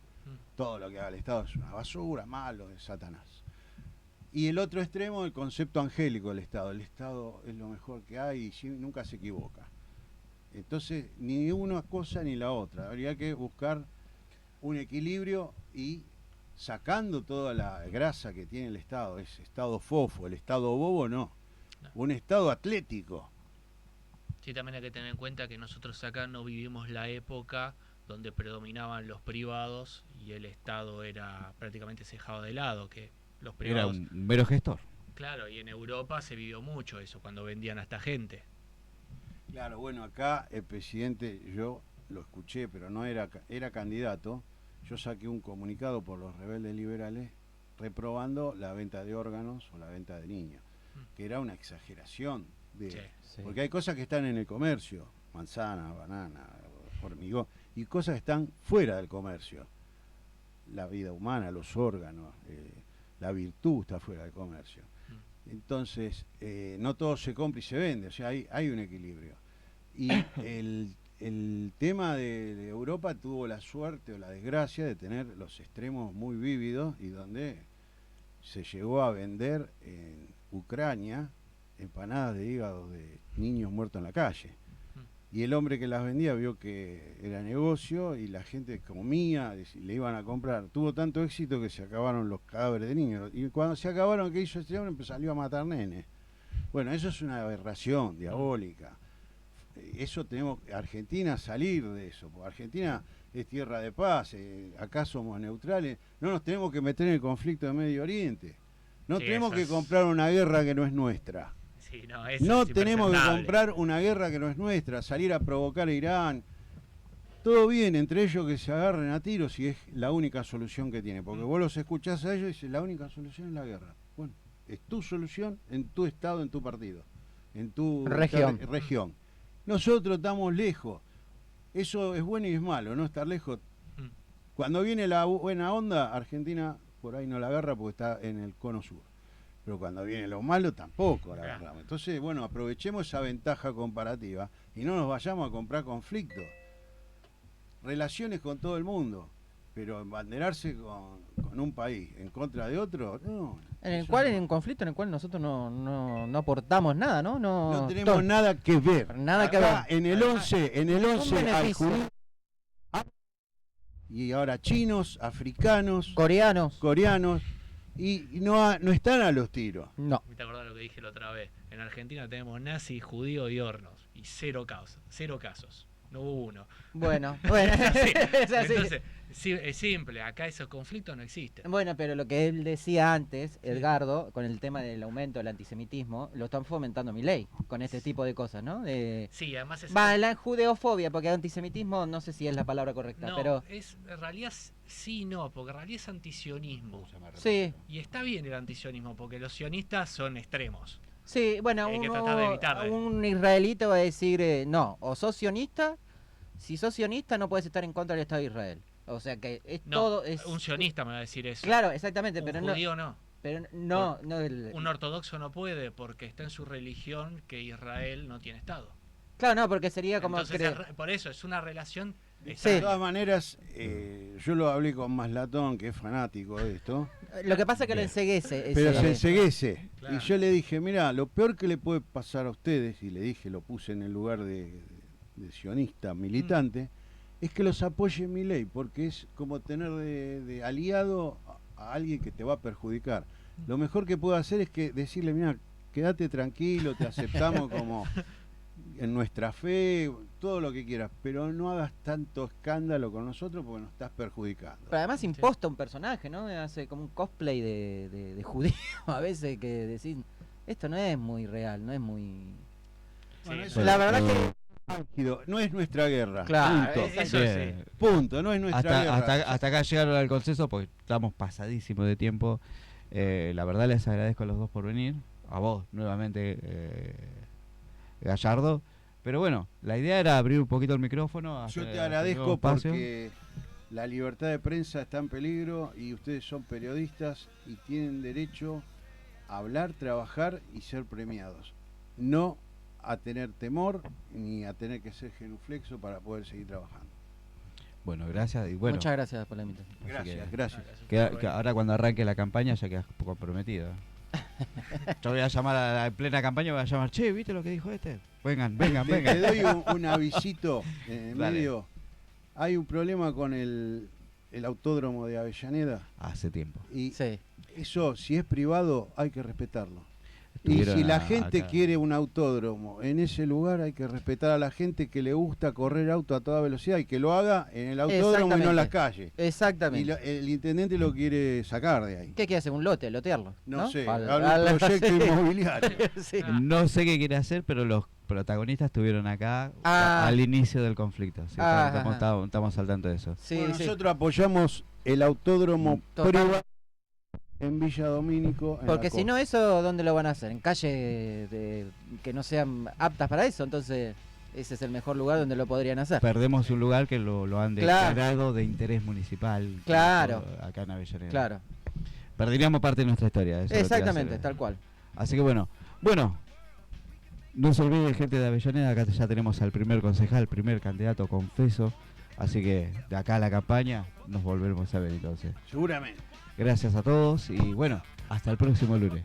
Todo lo que haga el Estado es una basura, malo, es Satanás. Y el otro extremo, el concepto angélico del Estado. El Estado es lo mejor que hay y nunca se equivoca. Entonces, ni una cosa ni la otra. Habría que buscar un equilibrio y sacando toda la grasa que tiene el Estado. Ese Estado fofo, el Estado bobo, no. Un Estado atlético. Sí, también hay que tener en cuenta que nosotros acá no vivimos la época donde predominaban los privados y el Estado era prácticamente cejado de lado, que los privados... Era un mero gestor. Claro, y en Europa se vivió mucho eso, cuando vendían a esta gente. Claro, bueno, acá el presidente, yo lo escuché, pero no era candidato. Yo saqué un comunicado por los rebeldes liberales reprobando la venta de órganos o la venta de niños, que era una exageración. Sí. Porque hay cosas que están en el comercio, manzana, banana, hormigón, y cosas que están fuera del comercio. La vida humana, los órganos, la virtud está fuera del comercio. Entonces, no todo se compra y se vende, o sea, hay un equilibrio. Y el tema de Europa tuvo la suerte o la desgracia de tener los extremos muy vívidos y donde se llegó a vender en Ucrania empanadas de hígado de niños muertos en la calle. Y el hombre que las vendía vio que era negocio y la gente comía, le iban a comprar. Tuvo tanto éxito que se acabaron los cadáveres de niños. Y cuando se acabaron, ¿qué hizo este hombre? Pues salió a matar nenes. Bueno, eso es una aberración diabólica. Eso tenemos, Argentina, salir de eso. Porque Argentina es tierra de paz, acá somos neutrales. No nos tenemos que meter en el conflicto de Medio Oriente. No tenemos que comprar una guerra que no es nuestra. Sí, no tenemos que comprar una guerra que no es nuestra, salir a provocar a Irán. Todo bien, entre ellos que se agarren a tiros si es la única solución que tiene. Porque vos los escuchás a ellos y dicen, la única solución es la guerra. Bueno, es tu solución en tu estado, en tu partido, en tu región. Nosotros estamos lejos. Eso es bueno y es malo, ¿no? Estar lejos. Cuando viene la buena onda, Argentina por ahí no la agarra porque está en el cono sur. Pero cuando viene lo malo tampoco la agarramos. Entonces, bueno, aprovechemos esa ventaja comparativa y no nos vayamos a comprar conflictos. Relaciones con todo el mundo, pero embanderarse con un país en contra de otro, no. En un conflicto en el cual nosotros no aportamos nada, ¿no? No tenemos nada que ver. Nada que ver. ver. En el 11 hay judíos. Y ahora chinos, africanos, coreanos. Y no están a los tiros. No. ¿Te acordás lo que dije la otra vez? En Argentina tenemos nazis, judíos y hornos. Y cero casos. no hubo uno. Bueno, Es así. es así. Entonces, sí, es simple, acá esos conflictos no existen. Bueno, pero lo que él decía antes, Edgardo, con el tema del aumento del antisemitismo, lo están fomentando Milei con este tipo de cosas, ¿no? Sí, además es... Va, la judeofobia, porque antisemitismo no sé si es la palabra correcta, No, pero en realidad sí y no, porque en realidad es antisionismo. sí, Y está bien el antisionismo, porque los sionistas son extremos. sí, bueno, Hay que tratar de evitarlo. un israelita va a decir, no, o sos sionista, si sos sionista no puedes estar en contra del Estado de Israel. O sea que es No, todo... Es, un sionista me va a decir eso. Claro, exactamente, Un pero judío no. pero no, no Un ortodoxo no puede porque está en su religión que Israel no tiene Estado. claro, no, porque sería como... Entonces, por eso es una relación De extraña. todas maneras, yo lo hablé con Maslatón, que es fanático de esto, Lo que pasa es que lo Bien. enceguece. pero ese- se enceguece. Claro. Y yo le dije, mira, lo peor que le puede pasar a ustedes, y le dije, lo puse en el lugar de sionista, militante, es que los apoye Milei, porque es como tener de aliado a alguien que te va a perjudicar. Lo mejor que puedo hacer es que decirle, mira, quédate tranquilo, te aceptamos como en nuestra fe, todo lo que quieras, pero no hagas tanto escándalo con nosotros porque nos estás perjudicando. Pero además imposta un personaje, ¿no? Hace como un cosplay de judío a veces que decís, esto no es muy real, no es muy... Bueno, Sí, eso La es verdad que... álgido, no es nuestra guerra. Claro, punto. eso Bien. sí. Punto, no es nuestra guerra. Hasta acá llegaron al consenso porque estamos pasadísimos de tiempo. La verdad les agradezco a los dos por venir. A vos nuevamente, Gallardo. Pero bueno, la idea era abrir un poquito el micrófono. Yo hacer te un agradezco nuevo espacio. porque la libertad de prensa está en peligro y ustedes son periodistas y tienen derecho a hablar, trabajar y ser premiados. No a tener temor ni a tener que ser genuflexo para poder seguir trabajando. Bueno, gracias. Y bueno, Muchas gracias por la invitación. así Gracias, que- gracias. que ahora cuando arranque la campaña ya quedas comprometido. Yo voy a llamar en plena campaña, voy a llamar, che, ¿viste lo que dijo este? Vengan, vengan, Te vengan. doy un avisito en Dale. medio. Hay un problema con el autódromo de Avellaneda Hace tiempo. y Sí. eso, si es privado, hay que respetarlo. Y Estuvieron si la a- gente acá. quiere un autódromo en ese lugar, hay que respetar a la gente que le gusta correr auto a toda velocidad y que lo haga en el autódromo y no en las calles. Y Exactamente. el intendente lo quiere sacar de ahí. ¿Qué quiere hacer? ¿Un lote? ¿Lotearlo? No sé, Al- habla de al- un proyecto sí. inmobiliario. Sí. Ah. No sé qué quiere hacer, pero los protagonistas estuvieron acá Ah. al inicio del conflicto. Sí, Ah, estamos al tanto de eso. Sí, Bueno, sí. nosotros apoyamos el autódromo Total. privado en Villa Domínico. en Porque la si costa. no, ¿eso dónde lo van a hacer? En calles que no sean aptas para eso. Entonces, ese es el mejor lugar donde lo podrían hacer. Perdemos un lugar que lo han Claro. declarado de interés municipal. Claro. Acá en Avellaneda. Claro. Perderíamos parte de nuestra historia. eso es lo que Exactamente, hace. tal cual. Así que bueno, no se olviden, gente de Avellaneda, acá ya tenemos al primer concejal, primer candidato confeso. Así que de acá a la campaña nos volveremos a ver entonces. Seguramente. Gracias a todos y bueno, hasta el próximo lunes.